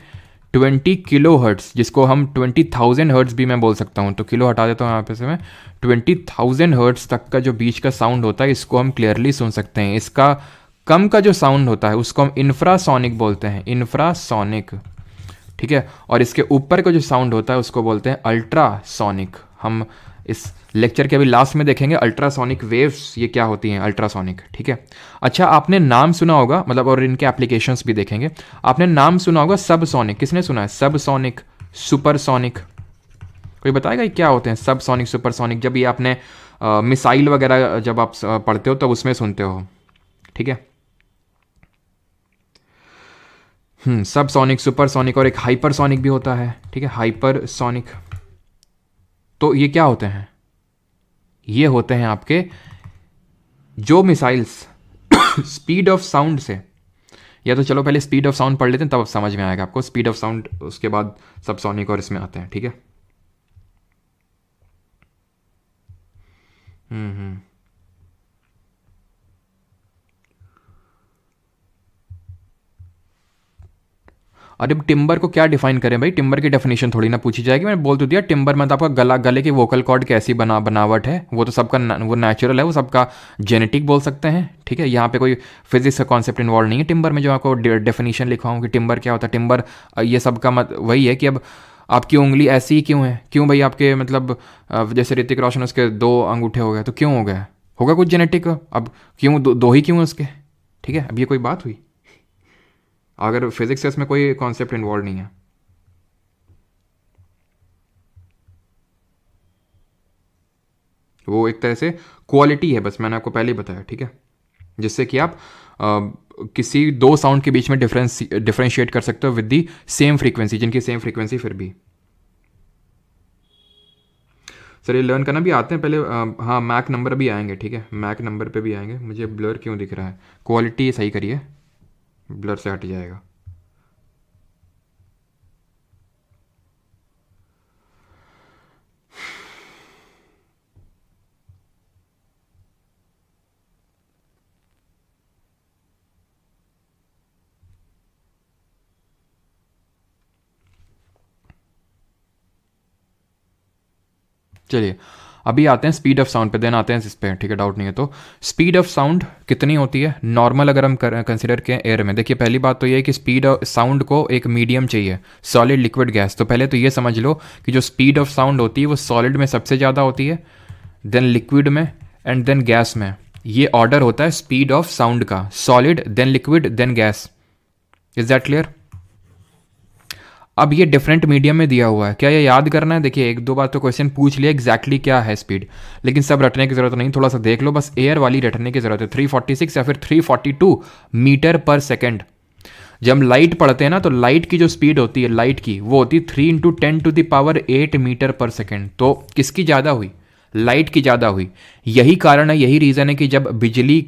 S1: 20 किलो हर्ट्ज, जिसको हम 20,000 हर्ट्ज भी मैं बोल सकता हूँ, तो किलो हटा देता हूँ यहाँ पे से मैं, 20,000 हर्ट्ज तक का जो बीच का साउंड होता है इसको हम क्लियरली सुन सकते हैं। इसका कम का जो साउंड होता है उसको हम इंफ्रासोनिक बोलते हैं, इंफ्रासोनिक, ठीक है। और इसके ऊपर का जो साउंड होता है उसको बोलते हैं अल्ट्रासोनिक। हम इस लेक्चर के अभी लास्ट में देखेंगे अल्ट्रासोनिक वेव्स ये क्या होती हैं, अल्ट्रासोनिक, ठीक है। अच्छा आपने नाम सुना होगा, मतलब, और इनके एप्लीकेशंस भी देखेंगे। आपने नाम सुना होगा सबसोनिक, किसने सुना है? सबसोनिक, सुपरसोनिक, कोई बताएगा ये क्या होते हैं सबसोनिक, सुपरसोनिक? जब ये आपने मिसाइल वगैरह जब आप पढ़ते हो तब उसमें सुनते हो, ठीक है। सबसोनिक, सुपरसोनिक, और एक हाइपरसोनिक भी होता है, ठीक है, हाइपरसोनिक। तो ये क्या होते हैं? ये होते हैं आपके जो मिसाइल्स स्पीड ऑफ साउंड से, या तो चलो पहले स्पीड ऑफ साउंड पढ़ लेते हैं तब समझ में आएगा आपको, स्पीड ऑफ साउंड उसके बाद सबसोनिक और इसमें आते हैं, ठीक है। हम्म। अरे टिम्बर को क्या डिफाइन करें भाई, टिम्बर की डेफिनेशन थोड़ी ना पूछी जाएगी, मैंने बोल तो दिया टिम्बर मतलब आपका गला, गले की वोकल कॉर्ड कैसी बनावट है, वो तो सबका वो नेचुरल है, वो सबका जेनेटिक बोल सकते हैं, ठीक है। यहाँ पे कोई फिजिक्स का कॉन्सेप्ट इन्वॉल्व नहीं है टिम्बर में, जो आपको डेफिनेशन लिखवाऊँ कि टिम्बर क्या होता है। टिम्बर ये सबका मत वही है कि अब आपकी उंगली ऐसी ही क्यों है, क्यों भाई आपके मतलब जैसे ऋतिक रोशन उसके 2 अंगूठे हो गए तो क्यों हो गए, होगा कुछ जेनेटिक, अब क्यों दो ही क्यों है उसके, ठीक है। अब ये कोई बात हुई? अगर फिजिक्स से इसमें कोई कॉन्सेप्ट इन्वॉल्व नहीं है। वो एक तरह से क्वालिटी है, बस मैंने आपको पहले ही बताया, ठीक है, जिससे कि आप किसी दो साउंड के बीच में डिफरेंशिएट कर सकते हो विद दी सेम फ्रीक्वेंसी, जिनकी सेम फ्रीक्वेंसी फिर भी। सर ये लर्न करना भी आते हैं पहले, हाँ मैक नंबर भी आएंगे, ठीक है, मैक नंबर पे भी आएंगे। मुझे ब्लर क्यों दिख रहा है, क्वालिटी सही करिए, ब्लर से हट जाएगा। चलिए अभी आते हैं स्पीड ऑफ साउंड पे, देन आते हैं इस पे, ठीक है, डाउट नहीं है। तो स्पीड ऑफ साउंड कितनी होती है नॉर्मल अगर हम कंसिडर करें एयर में? देखिए पहली बात तो ये है कि स्पीड ऑफ साउंड को एक मीडियम चाहिए, सॉलिड लिक्विड गैस। तो पहले तो ये समझ लो कि जो स्पीड ऑफ साउंड होती है वो सॉलिड में सबसे ज़्यादा होती है, देन लिक्विड में, एंड देन गैस में। ये ऑर्डर होता है स्पीड ऑफ साउंड का, solid then liquid then gas. Is that clear? अब ये डिफरेंट मीडियम में दिया हुआ है, क्या ये याद करना है? देखिए एक दो बार तो क्वेश्चन पूछ लिया एग्जैक्टली क्या है स्पीड, लेकिन सब रटने की जरूरत नहीं, थोड़ा सा देख लो, बस एयर वाली रटने की जरूरत है। 346 या फिर 342 मीटर पर सेकेंड। जब हम लाइट पढ़ते हैं ना, तो लाइट की जो स्पीड होती है लाइट की, वो होती है 3 × 10⁸ मीटर पर सेकेंड। तो किसकी ज़्यादा हुई? लाइट की ज़्यादा हुई। यही कारण है, यही रीज़न है कि जब बिजली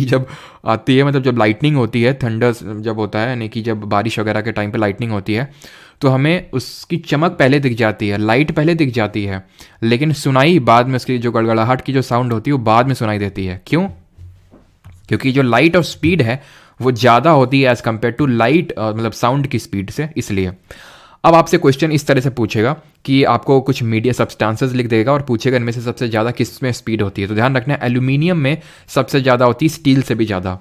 S1: जब आती है, मतलब जब लाइटनिंग होती है, थंडर्स जब होता है, यानी कि जब बारिश वगैरह के टाइम पे लाइटनिंग होती है, तो हमें उसकी चमक पहले दिख जाती है, लाइट पहले दिख जाती है, लेकिन सुनाई बाद में, उसकी जो गड़गड़ाहट की जो साउंड होती है वो बाद में सुनाई देती है। क्यों? क्योंकि जो लाइट ऑफ स्पीड है वो ज़्यादा होती है एज़ कम्पेयर टू लाइट मतलब साउंड की स्पीड से, इसलिए। अब आपसे क्वेश्चन इस तरह से पूछेगा कि आपको कुछ मीडिया सब्सटेंसेस लिख देगा और पूछेगा इनमें से सबसे ज़्यादा किस में स्पीड होती है। तो ध्यान रखना है एल्यूमिनियम में सबसे ज़्यादा होती है, स्टील से भी ज़्यादा।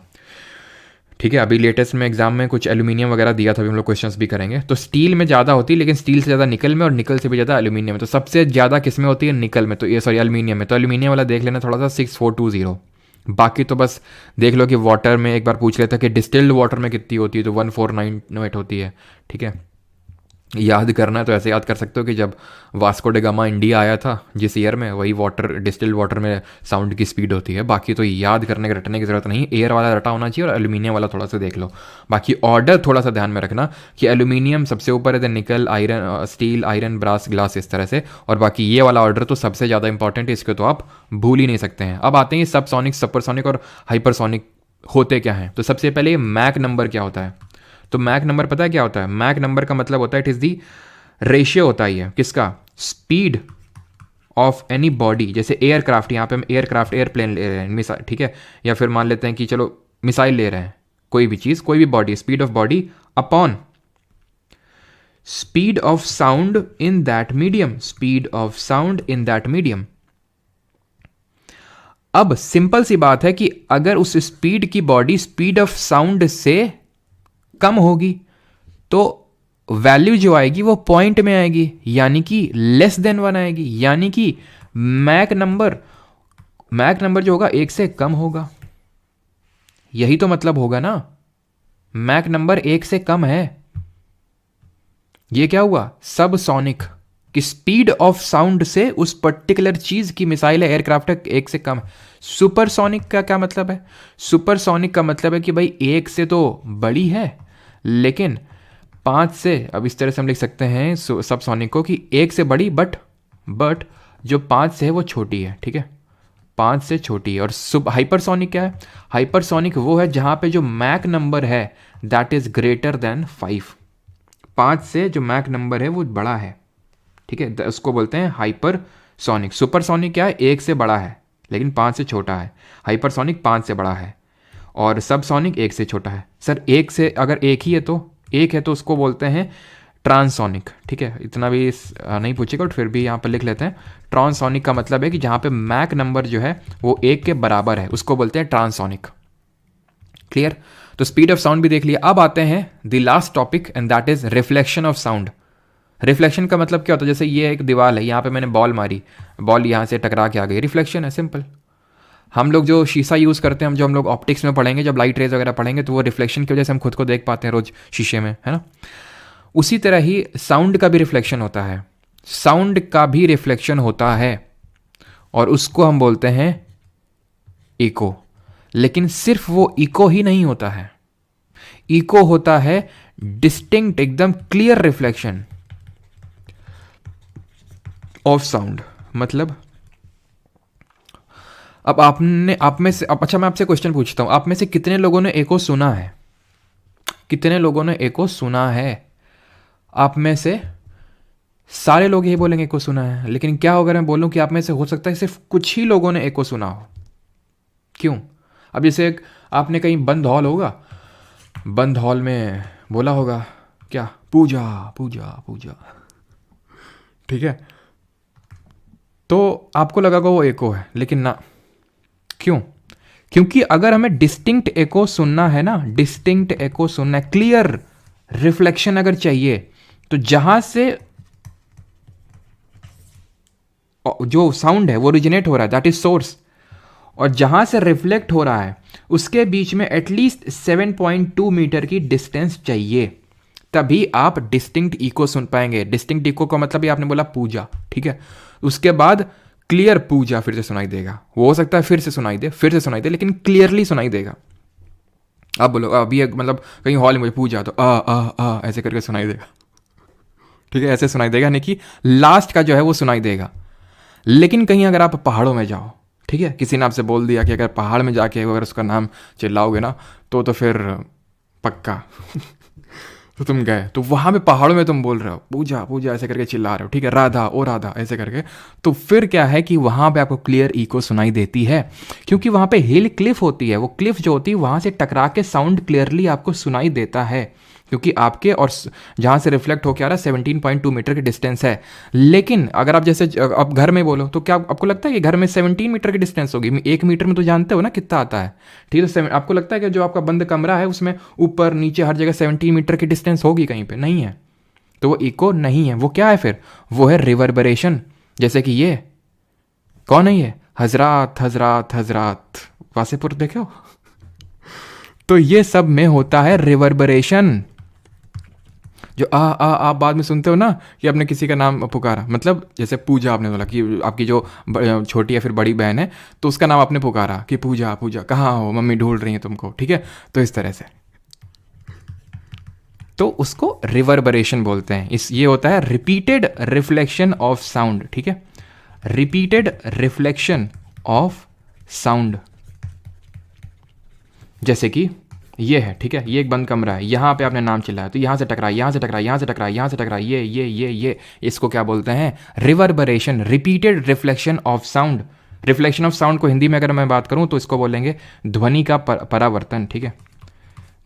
S1: ठीक है, अभी लेटेस्ट में एग्जाम में कुछ एल्यूमिनियम वगैरह दिया था, अभी हम लोग क्वेश्चंस भी करेंगे। तो स्टील में ज़्यादा होती है, लेकिन स्टील से ज़्यादा निकल में, और निकल से भी ज़्यादा एल्यूमिनियम में। तो सबसे ज़्यादा किस में होती है? निकल में। तो ये सॉरी एल्यूमिनियम में। तो एल्यूमिनियम वाला देख लेना थोड़ा सा, 6420। बाकी तो बस देख लो कि वाटर में एक बार पूछ लेता कि डिस्टिल्ड वाटर में कितनी होती है, तो 1498 होती है। ठीक है, याद करना है तो ऐसे याद कर सकते हो कि जब वास्को डे गामा इंडिया आया था जिस ईयर में, वही वाटर, डिस्टिल्ड वाटर में साउंड की स्पीड होती है। बाकी तो याद करने के रटने की जरूरत नहीं, एयर वाला रटा होना चाहिए और एल्यूमिनियम वाला थोड़ा सा देख लो। बाकी ऑर्डर थोड़ा सा ध्यान में रखना कि एल्यूमिनियम सबसे ऊपर है, then nickel, iron, steel, iron, brass, glass, इस तरह से। और बाकी ये वाला ऑर्डर तो सबसे ज़्यादा इंपॉर्टेंट है, इसको तो आप भूल ही नहीं सकते हैं। अब आते हैं सबसोनिक, सुपरसोनिक और हाइपरसोनिक होते क्या हैं। तो सबसे पहले मैक नंबर क्या होता है? तो मैक नंबर पता है क्या होता है? मैक नंबर का मतलब होता है इट इज़ दी रेशियो होता ही है किसका? Speed of any body. जैसे एयरक्राफ्ट, यहाँ पे हम एयरक्राफ्ट, एयरप्लेन ले रहे हैं, मिसाइल, ठीक है, या फिर मान लेते हैं कि चलो मिसाइल ले रहे हैं, कोई भी चीज़, कोई भी body, speed of body upon speed of sound in that medium, speed of sound in that medium. अब सिंपल सी बात है कि अगर उस स्पीड की बॉडी स्पीड ऑफ साउंड से कम होगी तो वैल्यू जो आएगी वो पॉइंट में आएगी, यानी कि लेस देन 1 आएगी, यानी कि मैक नंबर जो होगा 1 से कम होगा। यही तो मतलब होगा ना, मैक नंबर 1 से कम है। ये क्या हुआ? सबसोनिक कि स्पीड ऑफ साउंड से उस पर्टिकुलर चीज की, मिसाइल है, एयरक्राफ्ट है, 1 से कम है। सुपरसोनिक का क्या मतलब है? सुपरसोनिक का मतलब है कि भाई 1 से तो बड़ी है, लेकिन 5 से, अब इस तरह से हम लिख सकते हैं सबसोनिक को कि 1 से बड़ी, बट जो 5 से है वो छोटी है। ठीक है, 5 से छोटी है। और हाइपरसोनिक क्या है? हाइपरसोनिक वो है जहां पे जो मैक नंबर है दैट इज ग्रेटर देन 5। 5 से जो मैक नंबर है वो बड़ा है। ठीक है, उसको बोलते हैं हाइपरसोनिक। सुपरसोनिक क्या है? 1 से बड़ा है लेकिन 5 से छोटा है। हाइपरसोनिक 5 से बड़ा है और सबसोनिक 1 से छोटा है। सर 1 से अगर एक ही है तो, एक है तो उसको बोलते हैं ट्रांसोनिक। ठीक है, इतना भी नहीं पूछेगा बट फिर भी यहाँ पर लिख लेते हैं। ट्रांसोनिक का मतलब है कि जहाँ पे मैक नंबर जो है वो 1 के बराबर है, उसको बोलते हैं ट्रांसोनिक। क्लियर? तो स्पीड ऑफ साउंड भी देख लिया। अब आते हैं the last topic and that is reflection of sound. Reflection का मतलब क्या होता है? जैसे ये एक दीवार है, यहाँ पे मैंने बॉल मारी, बॉल यहाँ से टकरा के आ गई, रिफ्लेक्शन है, सिंपल। हम लोग जो शीशा यूज़ करते हैं, हम लोग ऑप्टिक्स में पढ़ेंगे, जब लाइट रेज वगैरह पढ़ेंगे, तो वो रिफ्लेक्शन की वजह से हम खुद को देख पाते हैं रोज शीशे में, है ना। उसी तरह ही साउंड का भी रिफ्लेक्शन होता है, साउंड का भी रिफ्लेक्शन होता है और उसको हम बोलते हैं इको। लेकिन सिर्फ वो इको ही नहीं होता है, इको होता है डिस्टिंक्ट, एकदम क्लियर रिफ्लेक्शन ऑफ साउंड। मतलब अब आप में से, अब अच्छा मैं आपसे क्वेश्चन पूछता हूं, आप में से कितने लोगों ने एको सुना है? कितने लोगों ने एको सुना है? आप में से सारे लोग यही बोलेंगे एको सुना है, लेकिन क्या होगा मैं बोलूं कि आप में से हो सकता है सिर्फ कुछ ही लोगों ने एको सुना हो। क्यों? अब जैसे आपने कहीं बंद हॉल होगा, बंद हॉल में बोला होगा क्या, पूजा पूजा पूजा, ठीक है, तो आपको लगा वो एको है, लेकिन ना। क्यों? क्योंकि अगर हमें डिस्टिंक्ट एको सुनना है ना, डिस्टिंक्ट एको सुनना है, क्लियर रिफ्लेक्शन अगर चाहिए, तो जहां से जो साउंड है वो ओरिजिनेट हो रहा है, दैट इज सोर्स, और जहां से रिफ्लेक्ट हो रहा है उसके बीच में एटलीस्ट 7.2 मीटर की डिस्टेंस चाहिए, तभी आप डिस्टिंक्ट इको सुन पाएंगे। डिस्टिंक्ट इको का मतलब ही आपने बोला पूजा, ठीक है। उसके बाद क्लियर पूजा फिर से सुनाई देगा, वो हो सकता है फिर से सुनाई दे, फिर से सुनाई दे, लेकिन क्लियरली सुनाई देगा। अब बोलो अभी मतलब कहीं हॉल में मुझे पूजा तो आ ऐसे करके सुनाई देगा, ठीक है, ऐसे सुनाई देगा, यानी कि लास्ट का जो है वो सुनाई देगा। लेकिन कहीं अगर आप पहाड़ों में जाओ, ठीक है, किसी ने आपसे बोल दिया कि अगर पहाड़ में जाके अगर उसका नाम चिल्लाओगे ना तो फिर पक्का तो तुम गए, तो वहाँ पे पहाड़ों में तुम बोल रहे हो पूजा पूजा ऐसे करके चिल्ला रहे हो, ठीक है, राधा ओ राधा ऐसे करके, तो फिर क्या है कि वहाँ पे आपको क्लियर इको सुनाई देती है, क्योंकि वहाँ पे हिल क्लिफ होती है। वो क्लिफ जो होती है वहाँ से टकरा के साउंड क्लियरली आपको सुनाई देता है, क्योंकि आपके और जहाँ से रिफ्लेक्ट होकर आ रहा है 17.2 मीटर की डिस्टेंस है। लेकिन अगर आप जैसे आप घर में बोलो तो क्या आपको लगता है कि घर में 17 मीटर की डिस्टेंस होगी? 1 मीटर में तो जानते हो ना कितना आता है, ठीक है। तो आपको लगता है कि जो आपका बंद कमरा है उसमें ऊपर नीचे हर जगह 17 मीटर की डिस्टेंस होगी? कहीं पे नहीं है। तो वो इको नहीं है, वो क्या है फिर? वो है रिवर्बरेशन। जैसे कि ये कौन है? ये हजरात हजरात हजरात वासेपुर देखो तो ये सब में होता है रिवर्बरेशन। जो आप बाद में सुनते हो ना कि आपने किसी का नाम पुकारा, मतलब जैसे पूजा आपने बोला कि आपकी जो छोटी या फिर बड़ी बहन है तो उसका नाम आपने पुकारा कि पूजा पूजा कहाँ हो, मम्मी ढूंढ रही है तुमको, ठीक है। तो इस तरह से तो उसको रिवर्बरेशन बोलते हैं। ये होता है रिपीटेड रिफ्लेक्शन ऑफ साउंड, ठीक है, रिपीटेड रिफ्लेक्शन ऑफ साउंड। जैसे कि ये है, ठीक है, ये एक बंद कमरा है, यहाँ पे आपने नाम चिल्लाया तो यहाँ से टकरा, यहाँ से टकरा, यहाँ से टकरा, यहाँ से टकरा, ये इसको क्या बोलते हैं? Reverberation, repeated reflection of sound. Reflection of sound को हिंदी में अगर मैं बात करूँ तो इसको बोलेंगे ध्वनि का परावर्तन, ठीक है,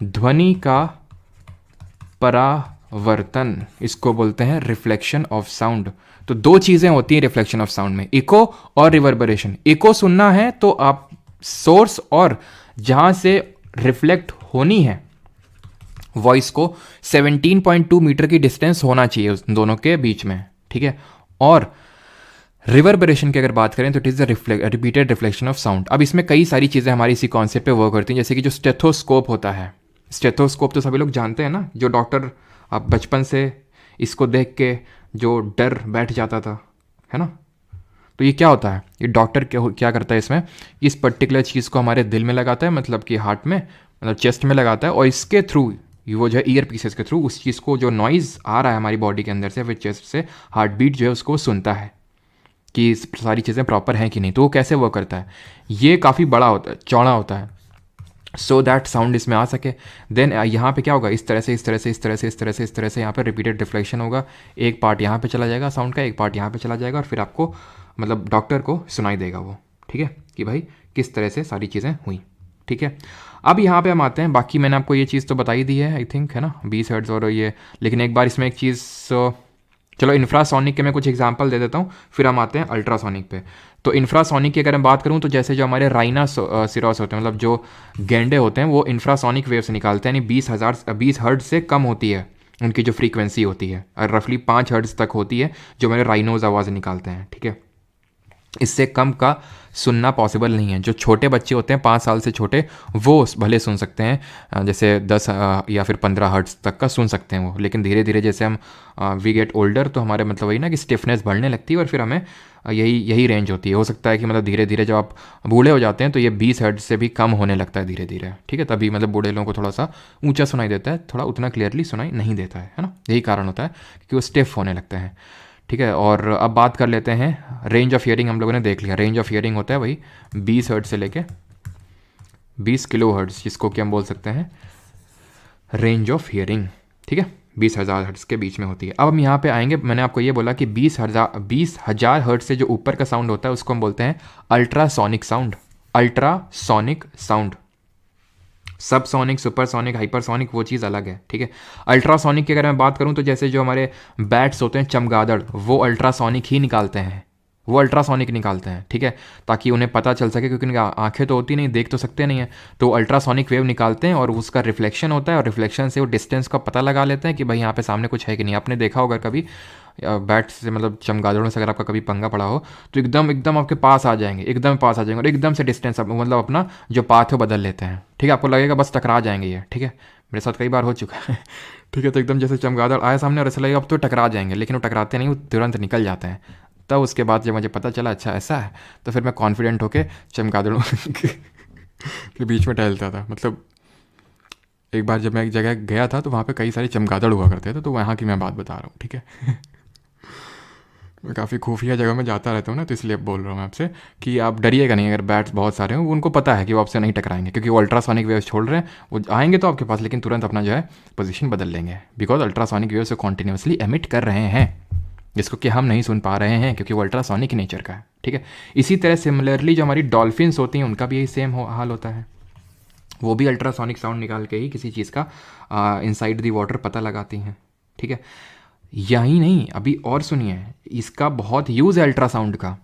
S1: ध्वनि का परावर्तन, इसको बोलते हैं रिफ्लेक्शन ऑफ साउंड। तो दो चीज़ें होती हैं रिफ्लेक्शन ऑफ साउंड में, इको और रिवर्बरेशन। इको सुनना है तो आप सोर्स और जहाँ से रिफ्लेक्ट होनी है वॉइस को 17.2 मीटर की डिस्टेंस होना चाहिए उस दोनों के बीच में, ठीक है। और रिवर्बरेशन की अगर बात करें तो it is the repeated reflection of sound. अब इसमें कई सारी चीज़ें हमारी इसी कॉन्सेप्ट पे वर्क करती हैं, जैसे कि जो स्टेथोस्कोप होता है, स्टेथोस्कोप तो सभी लोग जानते हैं ना, जो डॉक्टर आप बचपन से इसको देख के जो डर बैठ जाता था, है ना। तो ये क्या होता है? ये डॉक्टर क्या करता है इसमें, इस पर्टिकुलर चीज़ को हमारे दिल में लगाता है, मतलब कि हार्ट में, मतलब चेस्ट में लगाता है, और इसके थ्रू वो जो है ईयर पीसेस के थ्रू उस चीज़ को जो नॉइज़ आ रहा है हमारी बॉडी के अंदर से, फिर चेस्ट से हार्ट बीट जो है उसको सुनता है कि सारी चीज़ें प्रॉपर हैं कि नहीं। तो वो कैसे वर्क करता है? ये काफ़ी बड़ा होता है, चौड़ा होता है, सो दैट साउंड इसमें आ सके। देन यहाँ पे क्या होगा, इस तरह से इस तरह से इस तरह से इस तरह से इस तरह से यहाँ पे रिपीटेड रिफ्लेक्शन होगा। एक पार्ट यहाँ पे चला जाएगा साउंड का, एक पार्ट यहाँ पे चला जाएगा, और फिर आपको मतलब डॉक्टर को सुनाई देगा वो, ठीक है, कि भाई किस तरह से सारी चीज़ें हुई, ठीक है। अब यहाँ पे हम आते हैं, बाकी मैंने आपको ये चीज़ तो बताई दी है आई थिंक, है ना, 20 हर्ट्ज़ और ये, लेकिन एक बार इसमें एक चीज़, चलो इंफ्रासोनिक के मैं कुछ एग्जांपल दे देता हूँ, फिर हम आते हैं अल्ट्रासोनिक पे। तो इंफ्रासोनिक की अगर मैं बात करूँ तो जैसे जो हमारे राइनासिरॉस होते हैं, मतलब जो गेंडे होते हैं, वो इंफ्रासोनिक वेव से निकालते हैं, यानी 20 हर्ट्ज़ से कम होती है उनकी जो फ्रीक्वेंसी होती है, और रफली 5 हर्ट्ज़ तक होती है जो हमारे राइनोज आवाज़ निकालते हैं, ठीक है। इससे कम का सुनना पॉसिबल नहीं है। जो छोटे बच्चे होते हैं 5 साल से छोटे, वो भले सुन सकते हैं, जैसे 10 या फिर 15 हर्ट्ज़ तक का सुन सकते हैं वो, लेकिन धीरे धीरे जैसे हम वी गेट ओल्डर तो हमारे मतलब वही ना कि स्टिफनेस बढ़ने लगती है, और फिर हमें यही रेंज होती है। हो सकता है कि मतलब धीरे धीरे जब आप बूढ़े हो जाते हैं तो ये 20 हर्ट्ज़ से भी कम होने लगता है धीरे धीरे, ठीक है। तभी मतलब बूढ़े लोगों को थोड़ा सा ऊँचा सुनाई देता है, थोड़ा उतना क्लियरली सुनाई नहीं देता है ना, यही कारण होता है क्योंकि वो स्टिफ होने लगते हैं, ठीक है। और अब बात कर लेते हैं रेंज ऑफ हियरिंग। हम लोगों ने देख लिया, रेंज ऑफ हियरिंग होता है वही 20 हर्ट्ज़ से लेके 20 किलो हर्ट्ज़, जिसको कि हम बोल सकते हैं रेंज ऑफ हियरिंग, ठीक है, 20,000 हर्ट्ज़ के बीच में होती है। अब हम यहाँ पे आएंगे, मैंने आपको ये बोला कि 20,000 हर्ट्ज़ से जो ऊपर का साउंड होता है उसको हम बोलते हैं ultrasonic sound. Ultrasonic sound, subsonic, supersonic, hypersonic वो चीज़ अलग है, ठीक है। अल्ट्रासोनिक की अगर मैं बात करूं तो जैसे जो हमारे बैट्स होते हैं, चमगादड़, वो अल्ट्रासोनिक ही निकालते हैं, वो अल्ट्रासोनिक निकालते हैं, ठीक है, ताकि उन्हें पता चल सके, क्योंकि उनकी आंखें तो होती नहीं, देख तो सकते नहीं है, तो अल्ट्रासोनिक वेव निकालते हैं और उसका रिफ्लेक्शन होता है, और रिफ्लेक्शन से वो डिस्टेंस का पता लगा लेते हैं कि भाई यहाँ पे सामने कुछ है कि नहीं। आपने देखा होगा कभी बैट से, मतलब चमगादड़ों से अगर आपका कभी पंगा पड़ा हो, तो एकदम एकदम आपके पास आ जाएंगे, एकदम पास आ जाएंगे, और एकदम से डिस्टेंस मतलब अपना जो पाथ है वो बदल लेते हैं, ठीक है। आपको लगेगा बस टकरा जाएंगे ये, ठीक है, मेरे साथ कई बार हो चुका है ठीक है। तो एकदम जैसे चमगादड़ आए सामने और ऐसा लगेगा अब तो टकरा जाएंगे, लेकिन वो टकराते नहीं, वो तुरंत निकल जाते हैं। तब उसके बाद जब मुझे पता चला अच्छा ऐसा है, तो फिर मैं कॉन्फिडेंट होके चमगादड़ों के बीच में टहलता था। मतलब एक बार जब मैं एक जगह गया था तो वहाँ पे कई सारे चमगादड़ हुआ करते थे, तो वहाँ की मैं बात बता रहा हूँ, ठीक है मैं काफ़ी खुफिया जगह में जाता रहता हूँ ना, तो इसलिए बोल रहा हूँ आपसे कि आप डरिएगा नहीं। अगर बैट्स बहुत सारे हैं, उनको पता है कि वो आपसे नहीं टकराएंगे, क्योंकि वो अल्ट्रासोनिक वेव्स छोड़ रहे हैं। वो आएंगे तो आपके पास, लेकिन तुरंत अपना जो है पोजीशन बदल लेंगे, because ultrasonic waves continuously emit कर रहे हैं, जिसको कि हम नहीं सुन पा रहे हैं, क्योंकि वो अल्ट्रासोनिक नेचर का है, ठीक है। इसी तरह सिमिलरली जो हमारी डॉल्फिन्स होती हैं, उनका भी यही सेम हाल होता है। वो भी अल्ट्रासोनिक साउंड निकाल के ही किसी चीज़ का इनसाइड दी वाटर पता लगाती हैं, ठीक है। यही नहीं, अभी और सुनिए, इसका बहुत यूज़ है अल्ट्रासाउंड का।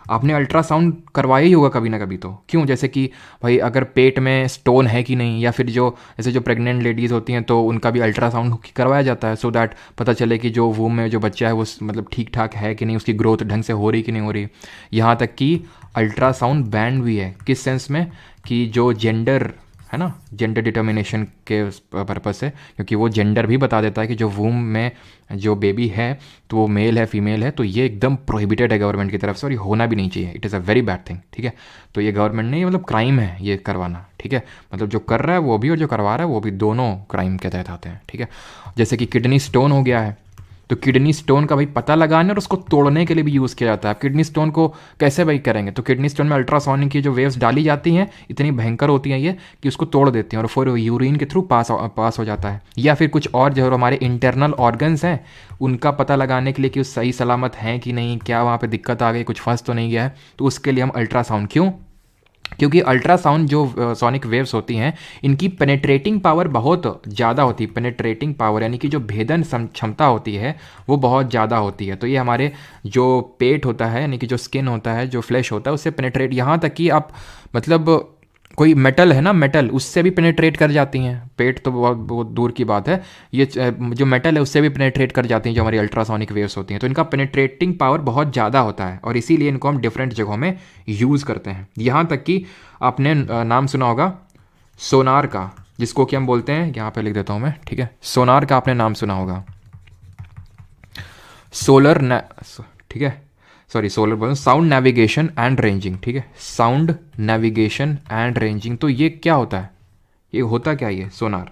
S1: आपने अल्ट्रासाउंड करवाया ही होगा कभी ना कभी तो, क्यों? जैसे कि भाई अगर पेट में स्टोन है कि नहीं, या फिर जो जैसे जो प्रेग्नेंट लेडीज़ होती हैं तो उनका भी अल्ट्रासाउंड करवाया जाता है, सो दैट पता चले कि जो वूम में जो बच्चा है वो मतलब ठीक ठाक है कि नहीं, उसकी ग्रोथ ढंग से हो रही कि नहीं हो रही। यहाँ तक कि अल्ट्रासाउंड बैंड भी है, किस सेंस में, कि जो जेंडर है ना, जेंडर डिटर्मिनेशन के पर्पज़ से, क्योंकि वो जेंडर भी बता देता है कि जो वूम में जो बेबी है तो वो मेल है फीमेल है। तो ये एकदम प्रोहिबिटेड है गवर्नमेंट की तरफ से, और ये होना भी नहीं चाहिए, it is a very bad thing, ठीक है। तो ये गवर्नमेंट ने मतलब क्राइम है ये करवाना, ठीक है। मतलब जो कर रहा है वो भी और जो करवा रहा है वो भी, दोनों क्राइम के तहत आते हैं, ठीक है। जैसे कि किडनी स्टोन हो गया है, तो किडनी स्टोन का भाई पता लगाने और उसको तोड़ने के लिए भी यूज़ किया जाता है। आप किडनी स्टोन को कैसे भाई करेंगे, तो किडनी स्टोन में अल्ट्रासोनिक की जो वेव्स डाली जाती हैं इतनी भयंकर होती हैं ये, कि उसको तोड़ देती हैं और फिर यूरिन के थ्रू पास हो जाता है। या फिर कुछ और जो हमारे इंटरनल ऑर्गन्स हैं उनका पता लगाने के लिए कि वो सही सलामत हैं कि नहीं, क्या वहाँ पर दिक्कत आ गई, कुछ फंस तो नहीं गया है, तो उसके लिए हम अल्ट्रासाउंड, क्यों? क्योंकि अल्ट्रासाउंड जो सोनिक वेव्स होती हैं, इनकी पेनेट्रेटिंग पावर बहुत ज़्यादा होती है। पेनेट्रेटिंग पावर यानी कि जो भेदन क्षमता होती है वो बहुत ज़्यादा होती है। तो ये हमारे जो पेट होता है, यानी कि जो स्किन होता है, जो फ्लैश होता है, उससे पेनेट्रेट, यहाँ तक कि आप मतलब कोई मेटल है ना, मेटल उससे भी पेनेट्रेट कर जाती हैं। पेट तो बहुत बहुत दूर की बात है, ये जो मेटल है उससे भी पेनेट्रेट कर जाती हैं जो हमारी अल्ट्रासोनिक वेव्स होती हैं। तो इनका पेनेट्रेटिंग पावर बहुत ज़्यादा होता है, और इसीलिए इनको हम डिफरेंट जगहों में यूज़ करते हैं। यहाँ तक कि आपने नाम सुना होगा सोनार का, जिसको कि हम बोलते हैं, यहाँ पे लिख देता हूँ मैं, ठीक है। सोनार का आपने नाम सुना होगा, ठीक है, सॉरी सोलर बोल, साउंड नेविगेशन एंड रेंजिंग, ठीक है, साउंड नेविगेशन एंड रेंजिंग। तो ये क्या होता है, ये होता क्या, ये सोनार,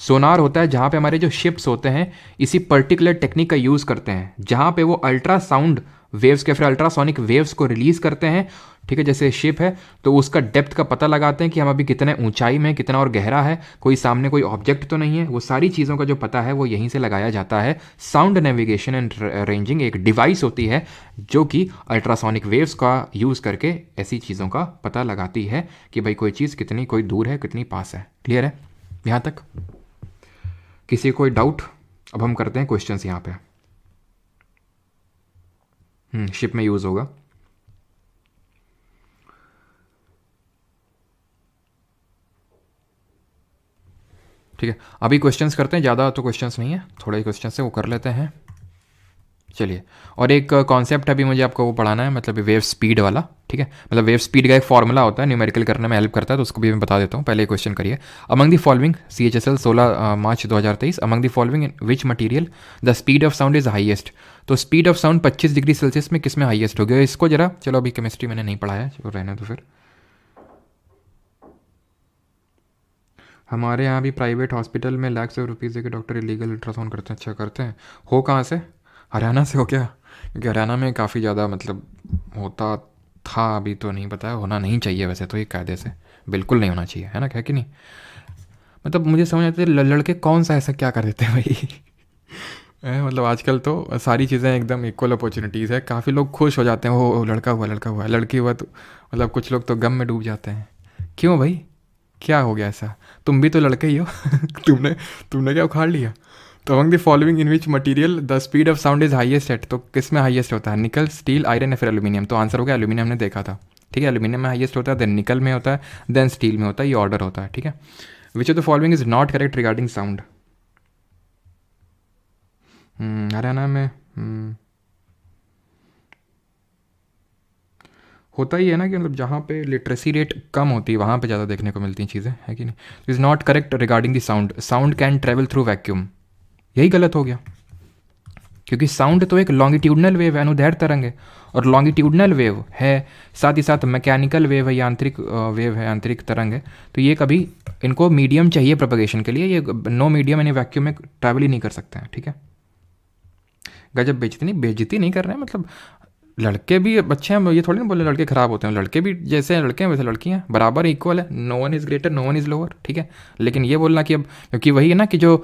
S1: सोनार होता है जहाँ पे हमारे जो शिप्स होते हैं इसी पर्टिकुलर टेक्निक का यूज़ करते हैं, जहाँ पे वो अल्ट्रासाउंड वेव्स के फिर अल्ट्रासोनिक वेव्स को रिलीज़ करते हैं, ठीक है। जैसे शिप है तो उसका डेप्थ का पता लगाते हैं कि हम अभी कितने ऊंचाई में, कितना और गहरा है, कोई सामने कोई ऑब्जेक्ट तो नहीं है, वो सारी चीज़ों का जो पता है वो यहीं से लगाया जाता है। साउंड नेविगेशन एंड रेंजिंग एक डिवाइस होती है जो कि अल्ट्रासोनिक वेव्स का यूज़ करके ऐसी चीज़ों का पता लगाती है कि भाई कोई चीज़ कितनी, कोई दूर है, कितनी पास है। क्लियर है यहाँ तक? किसी कोई डाउट? अब हम करते हैं क्वेश्चंस यहाँ पे। शिप में यूज़ होगा, ठीक है। अभी क्वेश्चंस करते हैं, ज़्यादा तो क्वेश्चंस नहीं है, थोड़े ही क्वेश्चंस है वो कर लेते हैं। चलिए, और एक कॉन्सेप्ट अभी मुझे आपको वो पढ़ाना है, मतलब वेव स्पीड वाला, ठीक है। मतलब वेव स्पीड का एक फॉर्मूला होता है, न्यूमेरिकल करने में हेल्प करता है, तो उसको भी मैं बता देता हूँ। पहले क्वेश्चन करिए, among the following, CHSL 16 March 2023, among the following which material the speed of sound is highest. तो speed of sound 25 degree Celsius में किस में हाईएस्ट हो गया, इसको जरा, चलो अभी केमिस्ट्री मैंने नहीं पढ़ाया, चलो रहने तो फिर। हमारे यहाँ भी प्राइवेट हॉस्पिटल में लाख ऑफ रुपीज़ के डॉक्टर इलीगल अल्ट्रासाउंड करते हैं। अच्छा करते हैं, हो कहाँ से? हरियाणा से हो क्या? क्योंकि हरियाणा में काफ़ी ज़्यादा मतलब होता था, अभी तो नहीं पता है, होना नहीं चाहिए वैसे तो, एक कायदे से बिल्कुल नहीं होना चाहिए, है ना, क्या कि नहीं? मतलब मुझे समझ आते लड़के कौन सा ऐसा क्या कर देते हैं भाई मतलब आजकल तो सारी चीज़ें एकदम इक्वल अपॉर्चुनिटीज़ है, काफ़ी लोग खुश हो जाते हैं, वो लड़का हुआ, लड़का हुआ, लड़की हुआ, तो मतलब कुछ लोग तो गम में डूब जाते हैं। क्यों भाई, क्या हो गया ऐसा? तुम भी तो लड़के ही हो तुमने तुमने क्या उखाड़ लिया? तो among the following in which material the speed of sound is highest eight, तो किस में हाईएस्ट होता है? निकल, स्टील, आयरन या फिर एल्यूमिनियम? तो आंसर हो गया एल्यूमिनियम, ने देखा था। ठीक है, एल्यूमिनियम में हाईएस्ट होता है, देन निकल में होता है, देन स्टील में होता है, ये ऑर्डर होता है। ठीक है, which of the following is not correct regarding sound? Haryana में होता ही है ना कि मतलब जहाँ पे लिटरेसी रेट कम होती है वहाँ पे ज़्यादा देखने को मिलती हैं चीज़ें, है कि नहीं? तो is not correct regarding the sound, sound can travel through vacuum, यही गलत हो गया, क्योंकि साउंड तो एक लॉन्गिट्यूडनल वेव है, अनुदैर्ध्य तरंग है, और लॉन्गिट्यूडनल वेव है, साथ ही साथ मैकेनिकल वेव है, यांत्रिक वेव है, यांत्रिक तरंग है। तो ये कभी, इनको मीडियम चाहिए प्रोपगेशन के लिए, ये नो मीडियम यानी वैक्यूम में ट्रैवल ही नहीं कर सकते हैं। ठीक है, गजब बेइज्जती नहीं कर रहे हैं, मतलब लड़के भी अच्छे हैं, ये थोड़ी ना बोले लड़के ख़राब होते हैं, लड़के भी जैसे लड़के हैं वैसे लड़कियाँ हैं, बराबर इक्वल है, no one is greater no one is lower. ठीक है, लेकिन ये बोलना कि अब, क्योंकि वही है ना कि जो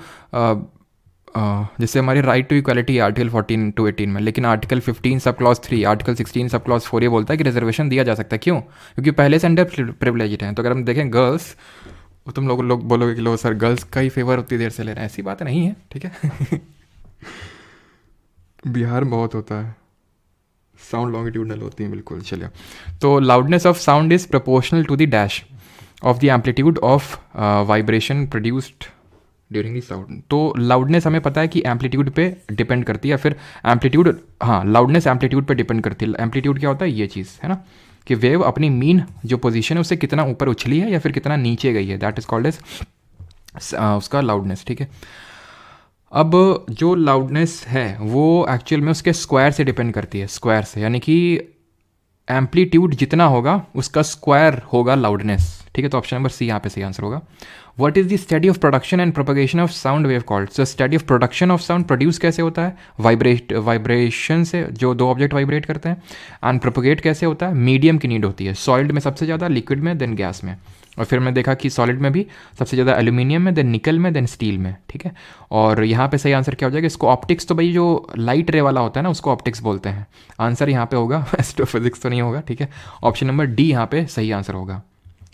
S1: जैसे हमारी राइट टू इक्वालिटी है आर्टिकल 14 to 18 में, लेकिन article 15 sub clause 3, article 16 sub clause 4 ये बोलता है कि रिजर्वेशन दिया जा सकता है। क्यों? क्योंकि पहले से अंडर प्रिविलेज्ड हैं। तो अगर हम देखें गर्ल्स, तुम लोग बोलोगे कि लो सर गर्ल्स का ही फेवर उतनी देर से ले रहे हैं, ऐसी बात नहीं है। ठीक है बिहार में बहुत होता है, साउंड लॉन्गिट्यूडनल होती है, बिल्कुल। चलिए, तो loudness of sound is proportional to the dash of the amplitude of vibration produced during the sound. तो लाउडनेस हमें पता है कि एम्पलीट्यूड पे डिपेंड करती है, फिर एम्पलीट्यूड, हाँ लाउडनेस एम्पलीट्यूड पे डिपेंड करती है। एम्पलीट्यूड क्या होता है? ये चीज़ है ना, कि वेव अपनी मीन जो पोजीशन है उससे कितना ऊपर उछली है या फिर कितना नीचे गई है, दैट इज कॉल्ड एज उसका लाउडनेस। ठीक है, अब जो लाउडनेस है वो एक्चुअल में उसके स्क्वायर से डिपेंड करती है, स्क्वायर से, यानी कि एम्पलीट्यूड जितना होगा उसका स्क्वायर होगा लाउडनेस। ठीक है, तो ऑप्शन नंबर सी यहाँ पे सही आंसर होगा। What is the study of production and propagation of sound wave called? So study of production of sound, produce कैसे होता है? वाइब्रेशन से, जो दो ऑब्जेक्ट वाइब्रेट करते हैं। एंड प्रोपगेट कैसे होता है? मीडियम की नीड होती है, सॉलिड में सबसे ज़्यादा, लिक्विड में, देन गैस में, और फिर मैंने देखा कि सॉलिड में भी सबसे ज़्यादा एल्यूमिनियम में, देन निकल में, देन स्टील में। ठीक है, और यहाँ पे सही आंसर क्या हो जाएगा? इसको ऑप्टिक्स, तो भाई जो लाइट रे वाला होता है ना उसको ऑप्टिक्स बोलते हैं। आंसर यहाँ पे होगा एस्ट्रोफिजिक्स तो नहीं होगा। ठीक है, ऑप्शन नंबर डी यहाँ पे सही आंसर होगा,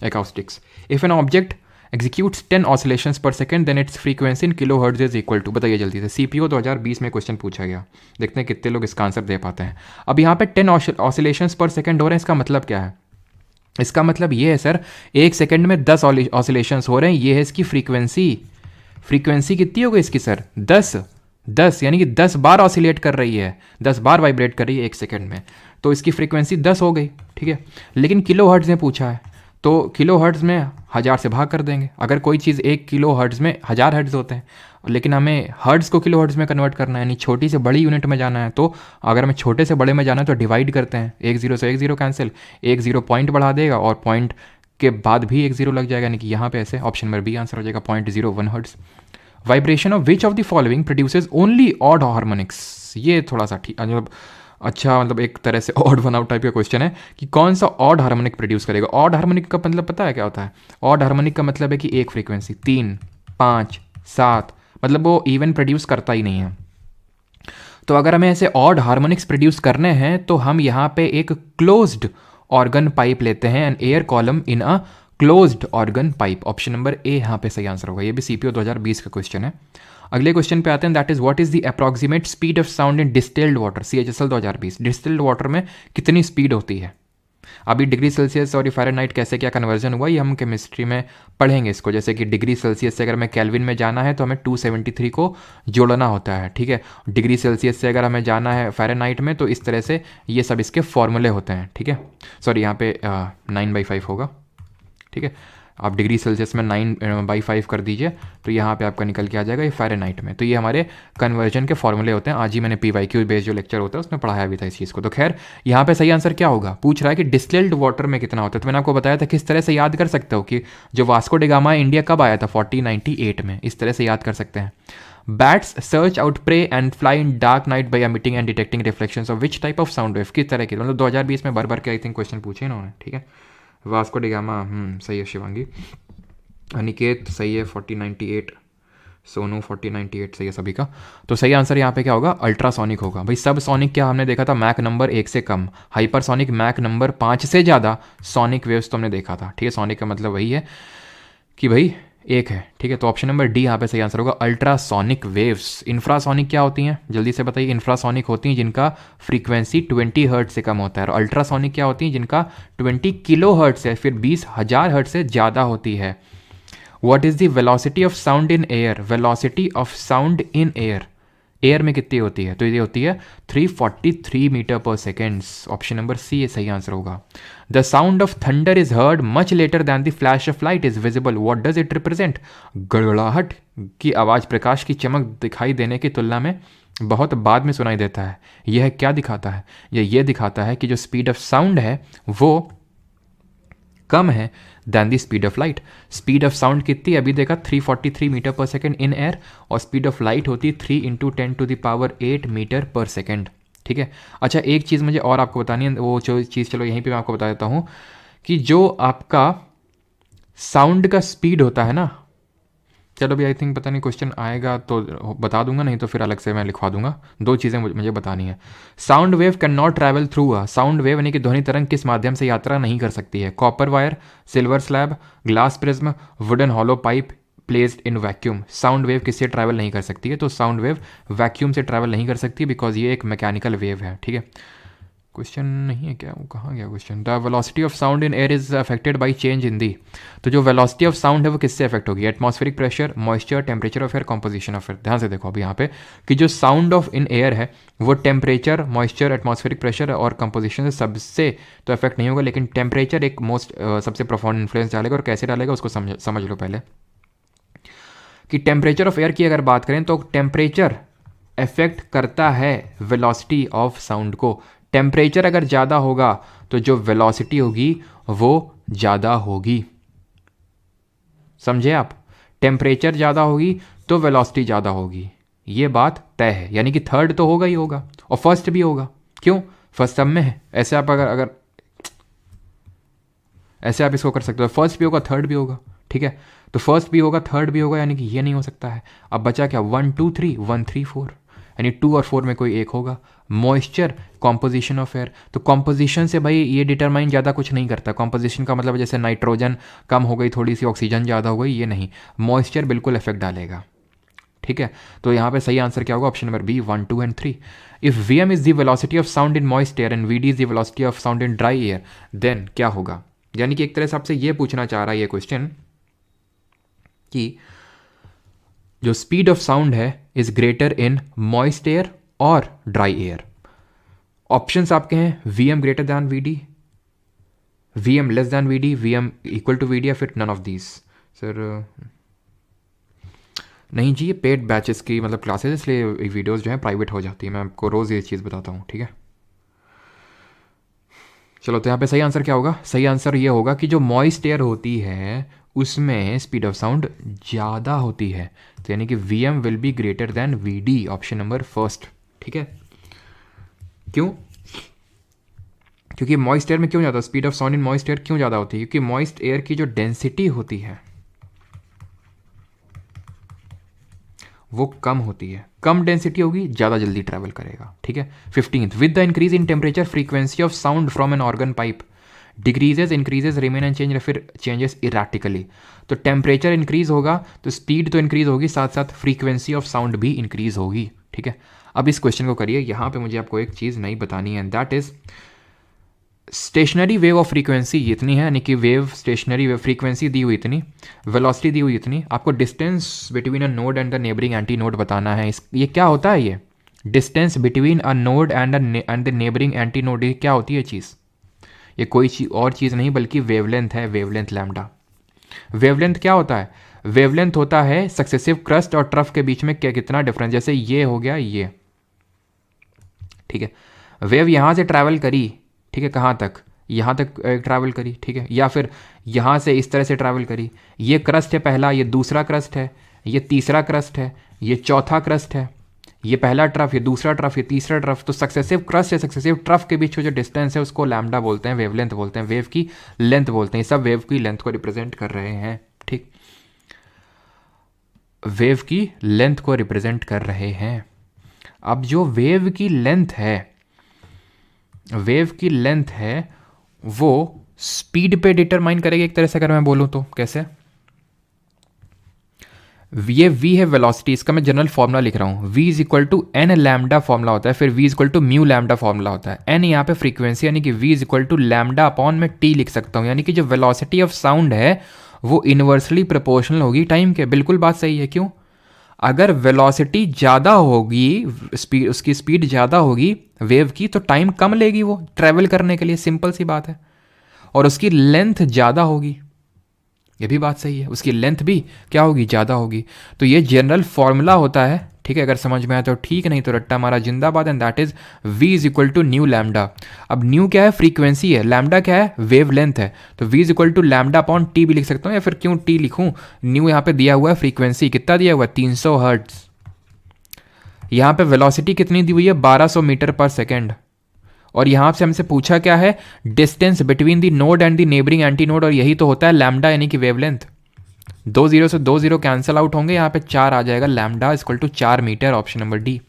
S1: acoustics. If an object executes 10 oscillations per second then its frequency in kilohertz is equal to, बताइए जल्दी से। CPO 2020 में क्वेश्चन पूछा गया, देखते हैं कितने लोग इसका आंसर दे पाते हैं। अब यहाँ पे 10 oscillations per second हो रहे हैं, इसका मतलब क्या है? इसका मतलब ये है सर, एक सेकंड में 10 ऑसिलेशंस हो रहे हैं, ये है इसकी फ्रीक्वेंसी। फ्रीक्वेंसी कितनी हो गई इसकी सर? 10 यानी कि 10 बार ऑसिलेट कर रही है, 10 बार वाइब्रेट कर रही है एक सेकंड में, तो इसकी फ्रीक्वेंसी 10 हो गई। ठीक है, लेकिन किलो हर्ट्ज में पूछा है, तो किलो हर्ट्ज में 1000 से भाग कर देंगे। अगर कोई चीज़ 1 किलो हर्ट्ज में 1000 हर्ट्ज होते हैं, लेकिन हमें हर्ट्ज को किलो हर्ट्ज में कन्वर्ट करना है, यानी छोटी से बड़ी यूनिट में जाना है, तो अगर हमें छोटे से बड़े में जाना है तो डिवाइड करते हैं, 1 0 से 1 0 कैंसिल, 1 0 पॉइंट बढ़ा देगा और पॉइंट के बाद भी 1 0 लग जाएगा, यानी कि यहाँ पे ऐसे ऑप्शन नंबर बी आंसर हो जाएगा, 0.01 hertz. Vibration of which of the following produces only odd harmonics? ये थोड़ा सा ठीक, मतलब अच्छा, मतलब एक तरह से ऑड वन आउट टाइप का क्वेश्चन है कि कौन सा ऑड हार्मोनिक प्रोड्यूस करेगा। ऑड हार्मोनिक का मतलब पता है क्या होता है? ऑड हार्मोनिक का मतलब है कि एक फ्रीक्वेंसी 3, 5, 7, मतलब वो इवन प्रोड्यूस करता ही नहीं है। तो अगर हमें ऐसे ऑड हार्मोनिक्स प्रोड्यूस करने हैं तो हम यहाँ पे एक क्लोज्ड ऑर्गन पाइप लेते हैं, an air column in a closed organ pipe. Option number A यहाँ पे सही आंसर होगा, ये भी CPO 2020 का क्वेश्चन है। अगले क्वेश्चन पे आते हैं, that is what is the approximate speed of sound in distilled water? CHSL 2020, distilled water में कितनी स्पीड होती है? अभी डिग्री सेल्सियस और फ़ारेनहाइट कैसे क्या कन्वर्जन हुआ ये हम केमिस्ट्री में पढ़ेंगे इसको। जैसे कि डिग्री सेल्सियस से अगर हमें केल्विन में जाना है तो हमें 273 को जोड़ना होता है। ठीक है, डिग्री सेल्सियस से अगर हमें जाना है फ़ारेनहाइट में तो इस तरह से ये सब इसके फॉर्मूले होते हैं। ठीक है, सॉरी यहाँ पे 9/5 होगा। ठीक है, आप डिग्री सेल्सियस में 9/5 कर दीजिए तो यहाँ पे आपका निकल के आ जाएगा ये फ़ारेनहाइट में। तो ये हमारे कन्वर्जन के फॉर्मूले होते हैं। आज ही मैंने PYQ बेस्ड जो लेक्चर होता है उसमें पढ़ाया भी था इस चीज़ को। तो खैर यहाँ पे सही आंसर क्या होगा? पूछ रहा है कि डिस्टिल्ड वाटर में कितना होता है। तो मैंने आपको बताया था किस तरह से याद कर सकते हो कि जो वास्को डी गामा इंडिया कब आया था? 1498 में। इस तरह से याद कर सकते हैं। Bats search out prey and fly in dark night by emitting and detecting reflections of which type of sound wave? किस तरह की? मतलब 2020 में भर के आई थिंक क्वेश्चन पूछे इन्होंने। ठीक है, वास्को डी गामा सही है, शिवांगी अनिकेत सही है, 1498, सोनू 1498 सही है सभी का। तो सही आंसर यहाँ पे क्या होगा? अल्ट्रासोनिक होगा। भाई सब सोनिक क्या हमने देखा था? मैक नंबर 1 से कम, हाइपरसोनिक मैक नंबर 5 से ज़्यादा सोनिक वेव्स तो हमने देखा था। ठीक है, सोनिक का मतलब वही है कि भाई एक है, ठीक है। तो ऑप्शन नंबर डी यहाँ पे सही आंसर होगा, अल्ट्रासोनिक वेव्स। इंफ्रासोनिक क्या होती हैं, जल्दी से बताइए। इंफ्रासोनिक होती हैं जिनका फ्रीक्वेंसी 20 हर्ट्ज से कम होता है, और अल्ट्रासोनिक क्या होती हैं जिनका 20 किलो हर्ट्ज से, फिर 20,000 हर्ट्ज से ज़्यादा होती है। What is the velocity of sound in air, velocity of sound in air, air में कितनी होती है, तो ये होती है 343 मीटर पर सेकेंड। ऑप्शन नंबर सी ये सही आंसर होगा। The sound of thunder is heard much later than the flash of light is visible, what does it represent, गड़गड़ाहट की आवाज़ प्रकाश की चमक दिखाई देने की तुलना में बहुत बाद में सुनाई देता है। यह क्या दिखाता है, ये दिखाता है कि जो स्पीड ऑफ साउंड है वो कम है than the speed of light. Speed of sound कितनी अभी देखा 343 मीटर पर सेकेंड इन एयर, और स्पीड ऑफ लाइट होती 3 × 10⁸ मीटर पर सेकेंड, ठीक है। अच्छा एक चीज़ मुझे और आपको बतानी है, वो जो चीज़ चलो यहीं पे मैं आपको बता देता हूँ कि जो आपका साउंड का स्पीड होता है ना, चलो अभी आई थिंक पता नहीं क्वेश्चन आएगा तो बता दूंगा, नहीं तो फिर अलग से मैं लिखवा दूंगा। दो चीज़ें मुझे बतानी है। Sound wave can not travel through a, sound wave यानी कि ध्वनि तरंग किस माध्यम से यात्रा नहीं कर सकती है, copper wire, silver slab, glass prism, wooden hollow pipe placed in vacuum. Sound wave किससे ट्रैवल नहीं कर सकती है, तो साउंड वेव वैक्यूम से ट्रैवल नहीं कर सकती बिकॉज ये एक मैकेनिकल वेव है, ठीक है। क्वेश्चन नहीं है क्या, वो कहाँ गया question. The velocity of sound in air is affected by change in the, तो जो वेलोसिटी ऑफ साउंड है वो किससे अफेक्ट होगी, atmospheric pressure, moisture, temperature of air, composition of air. ध्यान से देखो अभी यहाँ पे कि जो साउंड ऑफ इन एयर है वो टेम्परेचर, मॉइस्चर, एटमॉस्फेरिक प्रेशर और कंपोजिशन से सबसे तो अफेक्ट नहीं होगा, लेकिन टेम्परेचर एक सबसे प्रोफाउंड इन्फ्लुएंस डालेगा। और कैसे डालेगा उसको समझ लो पहले कि टेम्परेचर ऑफ एयर की अगर बात करें तो टेम्परेचर अफेक्ट करता है वेलोसिटी ऑफ साउंड को। टेम्परेचर अगर ज़्यादा होगा तो जो वेलोसिटी होगी वो ज़्यादा होगी, समझे आप। टेम्परेचर ज़्यादा होगी तो वेलोसिटी ज़्यादा होगी, ये बात तय है। यानी कि थर्ड तो होगा ही होगा और फर्स्ट भी होगा, क्यों, फर्स्ट सब में है। ऐसे आप अगर ऐसे आप इसको कर सकते हो, फर्स्ट भी होगा थर्ड भी होगा, ठीक है। तो फर्स्ट भी होगा थर्ड भी होगा, यानी कि ये नहीं हो सकता है। अब बचा क्या, 1 2 3, 1 3 4, यानी 2 और 4 में कोई एक होगा। मॉइस्चर, कॉम्पोजिशन ऑफ एयर, तो कॉम्पोजिशन से भाई ये डिटरमाइन ज़्यादा कुछ नहीं करता। कॉम्पोजिशन का मतलब जैसे नाइट्रोजन कम हो गई थोड़ी सी, ऑक्सीजन ज़्यादा हो गई, ये नहीं। मॉइस्चर बिल्कुल इफेक्ट डालेगा, ठीक है। तो यहाँ पे सही आंसर क्या होगा, option number B 1 2 and 3। If Vm is the velocity of sound in moist air and Vd is the velocity of sound in dry air, then क्या होगा। यानी कि एक तरह से आपसे ये पूछना चाह रहा है ये क्वेश्चन कि जो स्पीड ऑफ साउंड है is greater in moist air और ड्राई एयर। ऑप्शंस आपके हैं Vm greater than Vd, Vm less than Vd, Vm equal to Vd, या फिर नन ऑफ दीज। सर नहीं जी, ये पेड बैचेस की मतलब क्लासेस, इसलिए वीडियोस जो है प्राइवेट हो जाती है। मैं आपको रोज़ ये चीज़ बताता हूँ, ठीक है। चलो तो यहाँ पे सही आंसर क्या होगा, सही आंसर ये होगा कि जो मॉइस्ट एयर होती है उसमें स्पीड ऑफ साउंड ज़्यादा होती है, तो यानी कि Vm will be greater than Vd, option number first, ठीक है। क्यों, क्योंकि मॉइस्ट एयर में क्यों ज़्यादा, speed of sound in moist air क्यों ज़्यादा होती है, क्योंकि मॉइस्ट एयर की जो डेंसिटी होती है वो कम होती है। कम डेंसिटी होगी, ज़्यादा जल्दी ट्रैवल करेगा, ठीक है। 15th, with the increase in temperature frequency of sound from an organ pipe decreases, increases, remain and change, या फिर चेंजेस इराटिकली। तो टेम्परेचर इंक्रीज होगा तो स्पीड तो इंक्रीज होगी, साथ साथ फ्रीक्वेंसी ऑफ साउंड भी इंक्रीज होगी, ठीक है। अब इस क्वेश्चन को करिए, यहाँ पे मुझे आपको एक चीज़ नहीं बतानी है, that is stationary wave of frequency इतनी है, यानी कि वेव स्टेशनरी वेव फ्रीक्वेंसी दी हुई इतनी, वेलोसिटी दी हुई इतनी, आपको distance between a node and the neighbouring anti node बताना है। ये क्या होता है, ये distance between a node and the neighbouring anti node, ये क्या होती है चीज़, ये कोई और चीज़ नहीं बल्कि वेवलेंथ है, वेवलेंथ लैम्डा। वेवलेंथ क्या होता है, वेवलेंथ होता है सक्सेसिव क्रस्ट और ट्रफ के बीच में क्या कितना डिफरेंस, जैसे ये हो गया ये, ठीक है। वेव यहाँ से ट्रैवल करी, ठीक है, कहाँ तक, यहाँ तक ट्रैवल करी, ठीक है, या फिर यहाँ से इस तरह से ट्रैवल करी। ये क्रस्ट है पहला, ये दूसरा क्रस्ट है, ये तीसरा क्रस्ट है, ये चौथा क्रस्ट है, ये पहला ट्रफ, ये दूसरा ट्रफ, ये तीसरा ट्रफ। तो सक्सेसिव क्रस्ट या सक्सेसिव ट्रफ के बीच जो डिस्टेंस है उसको लैम्डा बोलते हैं, वेवलेंथ बोलते हैं, वेव की लेंथ बोलते हैं। सब वेव की लेंथ को रिप्रेजेंट कर रहे हैं, ठीक, वेव की लेंथ को रिप्रेजेंट कर रहे हैं। अब जो वेव की लेंथ है, वेव की लेंथ है वो स्पीड पे डिटरमाइन करेगी एक तरह से, अगर मैं बोलूँ तो कैसे, ये v है वेलोसिटी, इसका मैं जनरल फॉर्मूला लिख रहा हूँ, v is equal to n lambda formula होता है, फिर v is equal to mu lambda formula होता है, एन यहाँ पे फ्रीक्वेंसी यानी कि v is equal to lambda upon में t लिख सकता हूँ, यानी कि जो वेलोसिटी ऑफ साउंड है वो इन्वर्सली प्रोपोर्शनल होगी टाइम के। बिल्कुल बात सही है, क्यों? अगर वेलोसिटी ज़्यादा होगी, स्पीड, उसकी स्पीड ज़्यादा होगी वेव की, तो टाइम कम लेगी वो ट्रैवल करने के लिए, सिंपल सी बात है। और उसकी लेंथ ज़्यादा होगी, ये भी बात सही है, उसकी लेंथ भी क्या होगी, ज़्यादा होगी। तो ये जनरल फॉर्मूला होता है, ठीक है? अगर समझ में आया तो ठीक, नहीं तो रट्टा मारा जिंदाबाद। And that is v is equal to nu lambda. अब न्यू क्या है, फ्रीक्वेंसी है, लैम्डा क्या है, वेव लेंथ है, तो v is equal to lambda upon T भी लिख सकता हूँ, या फिर क्यों टी लिखूँ, न्यू यहाँ पे दिया हुआ है, फ्रीक्वेंसी कितना दिया हुआ है, 300 हर्ट्ज। यहाँ पे वेलोसिटी कितनी दी हुई है, 1200 मीटर पर सेकेंड। और यहाँ से हमसे पूछा क्या है, distance between the node and the neighbouring anti node, और यही तो होता है लैम्डा यानी कि वेवलेंथ। 2 जीरो से 2 जीरो कैंसिल आउट होंगे, यहाँ पे 4 आ जाएगा, lambda equal to 4 metre, option number D.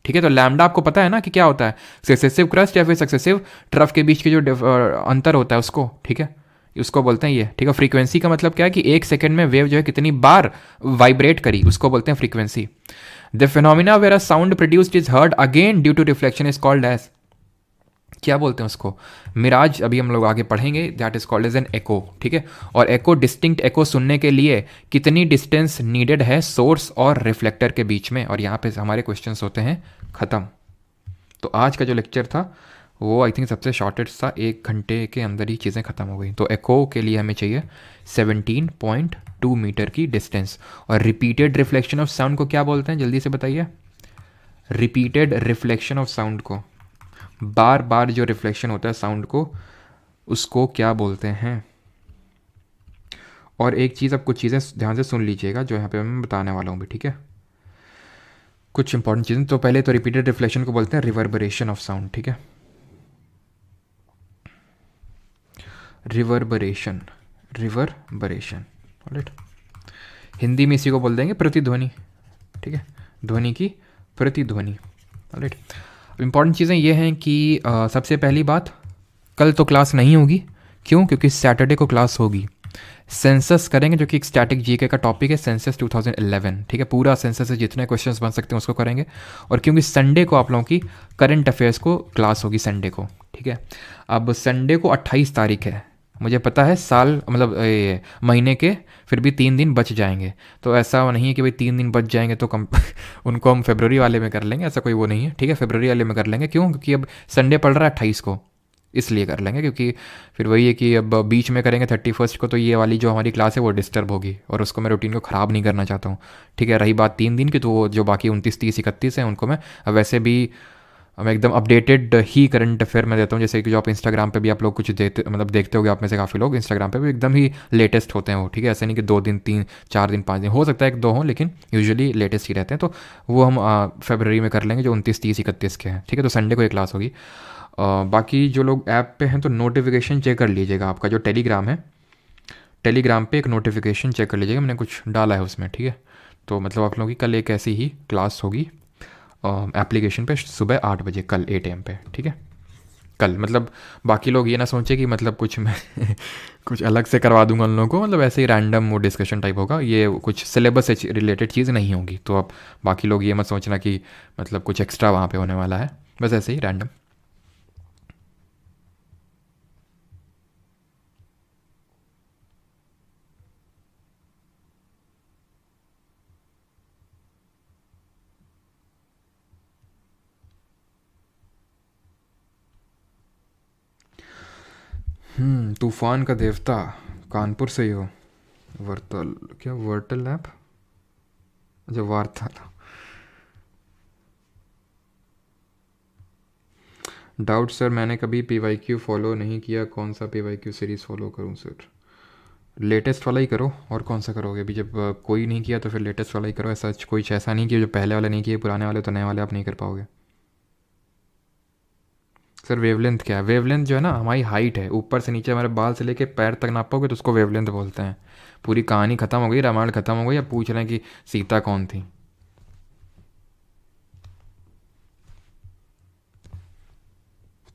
S1: ठीक है, तो लैम्डा आपको पता है ना कि क्या होता है, सक्सेसिव क्रस्ट या फिर सक्सेसिव ट्रफ के बीच के जो अंतर होता है उसको, ठीक है, उसको बोलते हैं ये। ठीक है, फ्रीक्वेंसी का मतलब क्या है कि एक सेकंड में वेव जो है कितनी बार वाइब्रेट करी, उसको बोलते हैं frequency. The phenomena where a sound produced is heard again due to reflection is called as, क्या बोलते हैं उसको, मिराज। अभी हम लोग आगे पढ़ेंगे, that is called as an echo. ठीक है, और एको, डिस्टिंक्ट एको सुनने के लिए कितनी डिस्टेंस नीडेड है सोर्स और रिफ्लेक्टर के बीच में, और यहाँ पे हमारे क्वेश्चंस होते हैं ख़त्म। तो आज का जो लेक्चर था वो आई थिंक सबसे शॉर्टेस्ट था, 1 घंटे के अंदर ही चीज़ें ख़त्म हो गई। तो एको के लिए हमें चाहिए 17.2 मीटर की डिस्टेंस। और रिपीटेड रिफ्लेक्शन ऑफ साउंड को क्या बोलते हैं, जल्दी से बताइए। रिपीटेड रिफ्लेक्शन ऑफ साउंड को, बार बार जो रिफ्लेक्शन होता है साउंड को, उसको क्या बोलते हैं। और एक चीज़, अब कुछ चीज़ें ध्यान से सुन लीजिएगा जो यहाँ पे मैं बताने वाला हूँ भी, ठीक है, कुछ इंपॉर्टेंट चीज़ें। तो पहले तो रिपीटेड रिफ्लेक्शन को बोलते हैं रिवर्बरेशन ऑफ साउंड। ठीक है, रिवर्बरेशन, रिवर्बरेशन, ऑलराइट। हिंदी में इसी को बोल देंगे प्रतिध्वनि। ठीक है, ध्वनि की प्रतिध्वनि, ऑलराइट। इंपॉर्टेंट चीज़ें ये हैं कि सबसे पहली बात, कल तो क्लास नहीं होगी, क्यों? क्योंकि सैटरडे को क्लास होगी। सेंसस करेंगे, जो कि एक स्टैटिक जीके का टॉपिक है, सेंसस 2011। ठीक है, पूरा सेंसस से जितने क्वेश्चंस बन सकते हैं उसको करेंगे। और क्योंकि संडे को आप लोगों की करंट अफेयर्स को क्लास होगी संडे को। ठीक है, अब संडे को 28 तारीख है, मुझे पता है साल मतलब महीने के फिर भी 3 दिन बच जाएंगे, तो ऐसा नहीं है कि भाई 3 दिन बच जाएंगे तो कम उनको हम फेब्रवरी वाले में कर लेंगे, ऐसा कोई वो नहीं है। ठीक है, फेब्रवरी वाले में कर लेंगे, क्यों? क्योंकि अब संडे पड़ रहा है 28 को, इसलिए कर लेंगे। क्योंकि फिर वही है कि अब बीच में करेंगे 31 को, तो ये वाली जो हमारी क्लास है वो डिस्टर्ब होगी, और उसको मैं रूटीन को ख़राब नहीं करना चाहता हूँ। ठीक है, रही बात 3 दिन की, तो वो जो बाकी 29, 30, 31 हैं उनको मैं वैसे भी मैं एकदम अपडेटेड ही करंट अफेयर में देता हूँ। जैसे कि जो आप इंस्टाग्राम पे भी आप लोग कुछ देते, मतलब देखते होगे आप में से काफ़ी लोग इंस्टाग्राम पे भी एकदम ही लेटेस्ट होते हैं वो। ठीक है, ऐसे नहीं कि 2 दिन, 3, 4 दिन, 5 दिन, हो सकता है 1-2 हों, लेकिन यूजुअली लेटेस्ट ही रहते हैं। तो वो हम फरवरी में कर लेंगे, जो 29, 30, 31 के हैं। ठीक है, तो संडे को एक क्लास होगी। बाकी जो लोग ऐप पे हैं तो नोटिफिकेशन चेक कर लीजिएगा, आपका जो टेलीग्राम है, टेलीग्राम पे एक नोटिफिकेशन चेक कर लीजिएगा, मैंने कुछ डाला है उसमें। ठीक है, तो मतलब आप लोगों की कल एक ऐसी ही क्लास होगी एप्लीकेशन पे सुबह 8 बजे, कल 8 AM पे। ठीक है, कल मतलब बाकी लोग ये ना सोचे कि मतलब कुछ मैं कुछ अलग से करवा दूंगा उन लोगों को, मतलब ऐसे ही रैंडम वो डिस्कशन टाइप होगा, ये कुछ सिलेबस से रिलेटेड चीज़ नहीं होगी। तो अब बाकी लोग ये मत सोचना कि मतलब कुछ एक्स्ट्रा वहाँ पे होने वाला है, बस ऐसे ही रैंडम। तूफान का देवता, कानपुर से ही हो? वर्तल, क्या वर्टल ऐप, अच्छा वार्ताल। डाउट सर, मैंने कभी PYQ फॉलो नहीं किया, कौन सा PYQ सीरीज़ फॉलो करूं सर? लेटेस्ट वाला ही करो, और कौन सा करोगे अभी, जब कोई नहीं किया तो फिर लेटेस्ट वाला ही करो। ऐसा कोई ऐसा नहीं कि जो पहले वाले नहीं किए पुराने वाले, तो नए वाले आप नहीं कर पाओगे। सर वेवलेंथ क्या है? वेवलेंथ जो है ना, हमारी हाइट है, ऊपर से नीचे हमारे बाल से लेके पैर तक नापोगे तो उसको वेवलेंथ बोलते हैं। पूरी कहानी ख़त्म हो गई, रामायण ख़त्म हो गई, अब पूछ रहे हैं कि सीता कौन थी।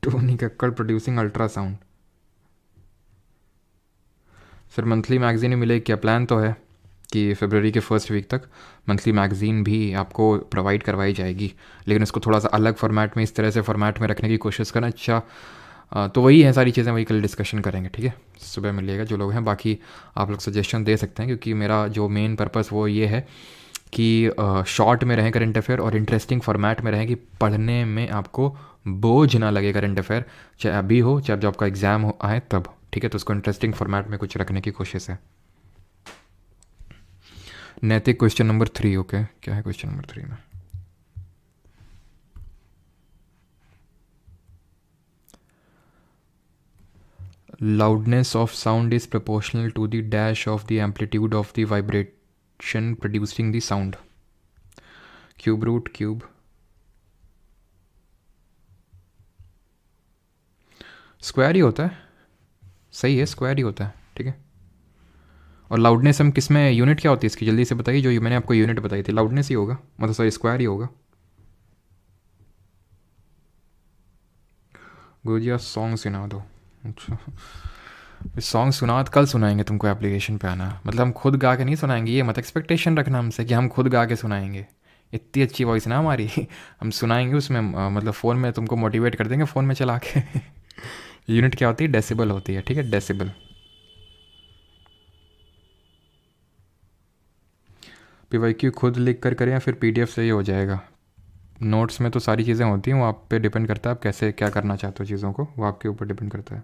S1: Tony Kakkar producing ultrasound. Sir monthly magazine में मिलेगी क्या? प्लान तो है, कि फरवरी के फर्स्ट वीक तक मंथली मैगज़ीन भी आपको प्रोवाइड करवाई जाएगी, लेकिन उसको थोड़ा सा अलग फॉर्मेट में, इस तरह से फॉर्मेट में रखने की कोशिश करना। अच्छा, तो वही है सारी चीज़ें, वही कल डिस्कशन करेंगे, ठीक है। सुबह मिलिएगा जो लोग हैं, बाकी आप लोग सजेशन दे सकते हैं, क्योंकि मेरा जो मेन पर्पस वो ये है कि शॉर्ट में रहें करंट अफेयर और इंटरेस्टिंग फॉर्मेट में रहें, कि पढ़ने में आपको बोझ ना लगे करंट अफेयर, चाहे अभी हो चाहे जब आपका एग्ज़ाम हो आए तब, ठीक है। तो उसको इंटरेस्टिंग फॉर्मेट में कुछ रखने की कोशिश है। नैतिक क्वेश्चन नंबर 3, ओके, क्या है क्वेश्चन नंबर 3 में? Loudness of sound is proportional to the dash of the amplitude of the vibration producing the sound. Cube root cube. Square ही होता है, सही है, स्क्वायर ही होता है, ठीक है। और लाउडनेस हम किस में, यूनिट क्या होती है इसकी, जल्दी से बताइए। जो मैंने आपको यूनिट बताई थी, लाउडनेस ही होगा, मतलब सॉरी स्क्वायर ही होगा। गुरुजी आप सॉन्ग सुना दो। अच्छा, सॉन्ग सुना तो कल सुनाएंगे तुमको, एप्लीकेशन पे आना। मतलब हम खुद गा के नहीं सुनाएंगे, ये मत एक्सपेक्टेशन रखना हमसे कि हम खुद गा के सुनाएंगे। इतनी अच्छी वॉइस ना हमारी हम सुनाएंगे उसमें, मतलब फ़ोन में तुमको मोटिवेट कर देंगे फ़ोन में चला के यूनिट क्या होती है, डेसिबल होती है, ठीक है, डेसिबल। पीवाईक्यू खुद लिख कर करें या फिर पीडीएफ से ही हो जाएगा? नोट्स में तो सारी चीज़ें होती हैं, वो आप पे डिपेंड करता है आप कैसे क्या करना चाहते हो चीज़ों को, वो आपके ऊपर डिपेंड करता है।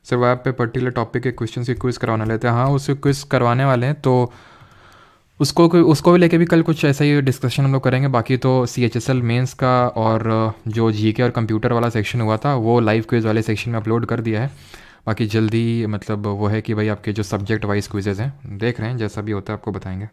S1: सर वो ऐप पे पर्टिकुलर टॉपिक के क्वेश्चन की क्विज़ करवाना लेते हैं। हाँ, उससे क्विज़ करवाने वाले हैं, तो उसको भी लेके भी कल कुछ ऐसा ही डिस्कशन हम लोग करेंगे। बाकी तो CHSL मेंस का और जो जीके और कंप्यूटर वाला सेक्शन हुआ था वो लाइव क्विज़ वाले सेक्शन में अपलोड कर दिया है। बाकी जल्दी मतलब वो है कि भाई आपके जो सब्जेक्ट वाइज क्विजेज़ हैं, देख रहे हैं, जैसा भी होता है आपको बताएंगे।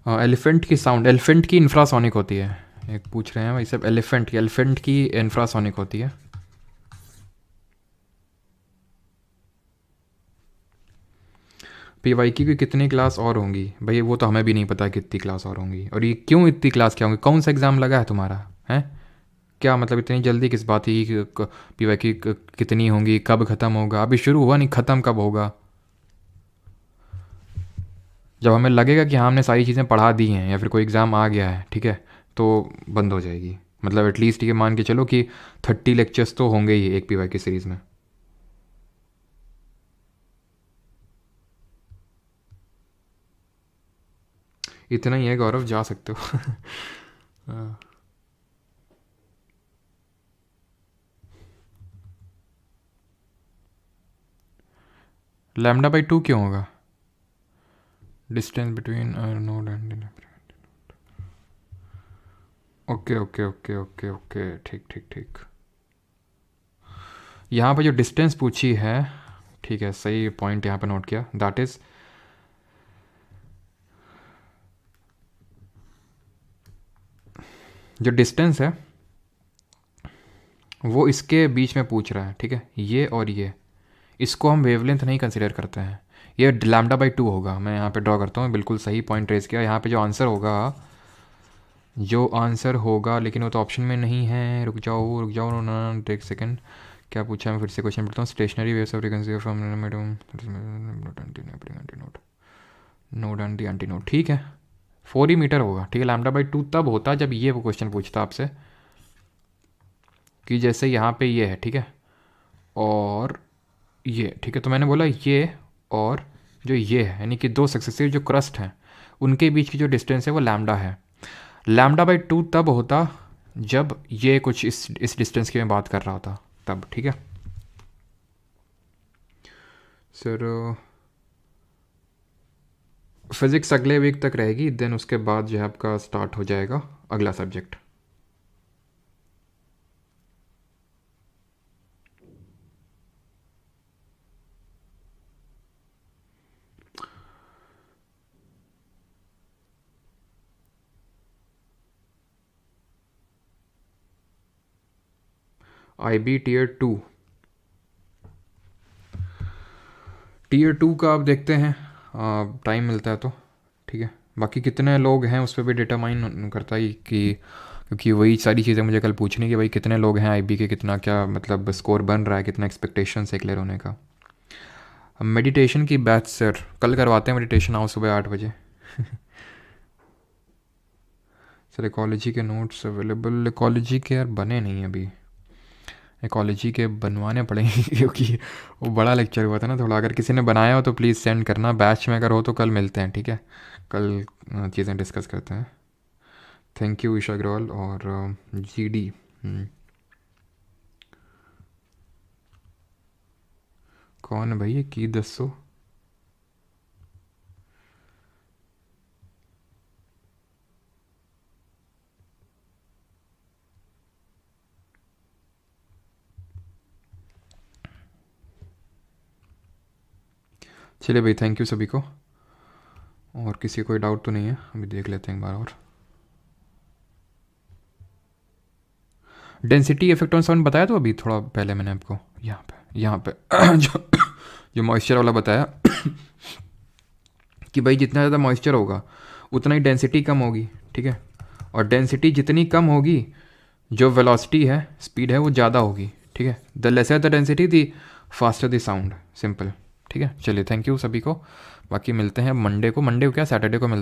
S1: एलिफेंट की साउंड, एलिफेंट की इंफ्रासोनिक होती है। एक पूछ रहे हैं भाई सब, एलिफेंट की इंफ्रासोनिक होती है। PYQ की कितनी क्लास और होंगी? भाई वो तो हमें भी नहीं पता कितनी क्लास और होंगी, और ये क्यों इतनी क्लास क्या होंगी, कौन सा एग्ज़ाम लगा है तुम्हारा है? क्या मतलब इतनी जल्दी किस बात की PYQ कितनी होंगी, कब ख़त्म होगा? अभी शुरू हुआ नहीं, ख़त्म कब होगा? जब हमें लगेगा कि हाँ हमने सारी चीज़ें पढ़ा दी हैं या फिर कोई एग्ज़ाम आ गया है, ठीक है, तो बंद हो जाएगी। मतलब एटलीस्ट ये मान के चलो कि 30 लेक्चर्स तो होंगे ही एक PYQ सीरीज़ में। इतना ही है गौरव, जा सकते हो हाँ। λ/2 क्यों होगा? Distance between node and, okay okay okay okay okay, ठीक ठीक ठीक। यहाँ पे जो डिस्टेंस पूछी है, ठीक है, सही पॉइंट यहाँ पे नोट किया, दैट इज़ जो डिस्टेंस है वो इसके बीच में पूछ रहा है, ठीक है, ये और ये, इसको हम वेवलेंथ नहीं कंसिडर करते हैं। ये λ/2 होगा। मैं यहाँ पे ड्रॉ करता हूँ, बिल्कुल सही पॉइंट रेज किया। यहाँ पे जो आंसर होगा, लेकिन वो तो ऑप्शन में नहीं है, रुक जाओ ना, एक सेकंड, क्या पूछा है, मैं फिर से क्वेश्चन पढ़ता हूँ। Stationery waves of frequency from node and the anti node, ठीक है, 4 मीटर होगा, ठीक है। λ/2 तब होता जब ये वो क्वेश्चन पूछता आपसे कि जैसे यहाँ पे ये है, ठीक है, और ये, ठीक है, तो मैंने बोला ये और जो ये है, यानी कि दो सक्सेसिव जो क्रस्ट हैं उनके बीच की जो डिस्टेंस है वो लैम्डा है। λ/2 तब होता जब ये कुछ इस डिस्टेंस की मैं बात कर रहा होता तब, ठीक है सर। फिज़िक्स अगले वीक तक रहेगी, देन उसके बाद जो है आपका स्टार्ट हो जाएगा अगला सब्जेक्ट। IB टीयर 2 का आप देखते हैं, टाइम मिलता है तो ठीक है। बाकी कितने लोग हैं उस पर भी डिटरमाइन करता है कि, क्योंकि वही सारी चीज़ें मुझे कल पूछनी कि भाई कितने लोग हैं IB के, कितना क्या मतलब स्कोर बन रहा है, कितना एक्सपेक्टेशन है क्लियर होने का। मेडिटेशन की बैच सर कल करवाते हैं मेडिटेशन, आओ सुबह 8 बजे। सर इकोलॉजी के नोट्स अवेलेबल, इकोलॉजी के यार बने नहीं अभी, इकोलॉजी के बनवाने पड़ेंगे क्योंकि वो बड़ा लेक्चर हुआ था ना थोड़ा। अगर किसी ने बनाया हो तो प्लीज़ सेंड करना, बैच में अगर हो तो कल मिलते हैं, ठीक है। कल चीज़ें डिस्कस करते हैं। Thank you Isha Agarwal. और GD कौन है भाई ये की दसो? चलिए भाई, थैंक यू सभी को। और किसी को कोई डाउट तो नहीं है? अभी देख लेते हैं एक बार और। डेंसिटी इफेक्ट ऑन साउंड बताया तो अभी थोड़ा पहले मैंने आपको, यहाँ पे जो मॉइस्चर वाला बताया कि भाई जितना ज़्यादा मॉइस्चर होगा उतना ही डेंसिटी कम होगी, ठीक है। और डेंसिटी जितनी कम होगी, जो वेलोसिटी है, स्पीड है, वो ज़्यादा होगी, ठीक है। The lesser the density the faster the sound, simple, ठीक है। चलिए थैंक यू सभी को। बाकी मिलते हैं मंडे को क्या सैटरडे को मिलते हैं।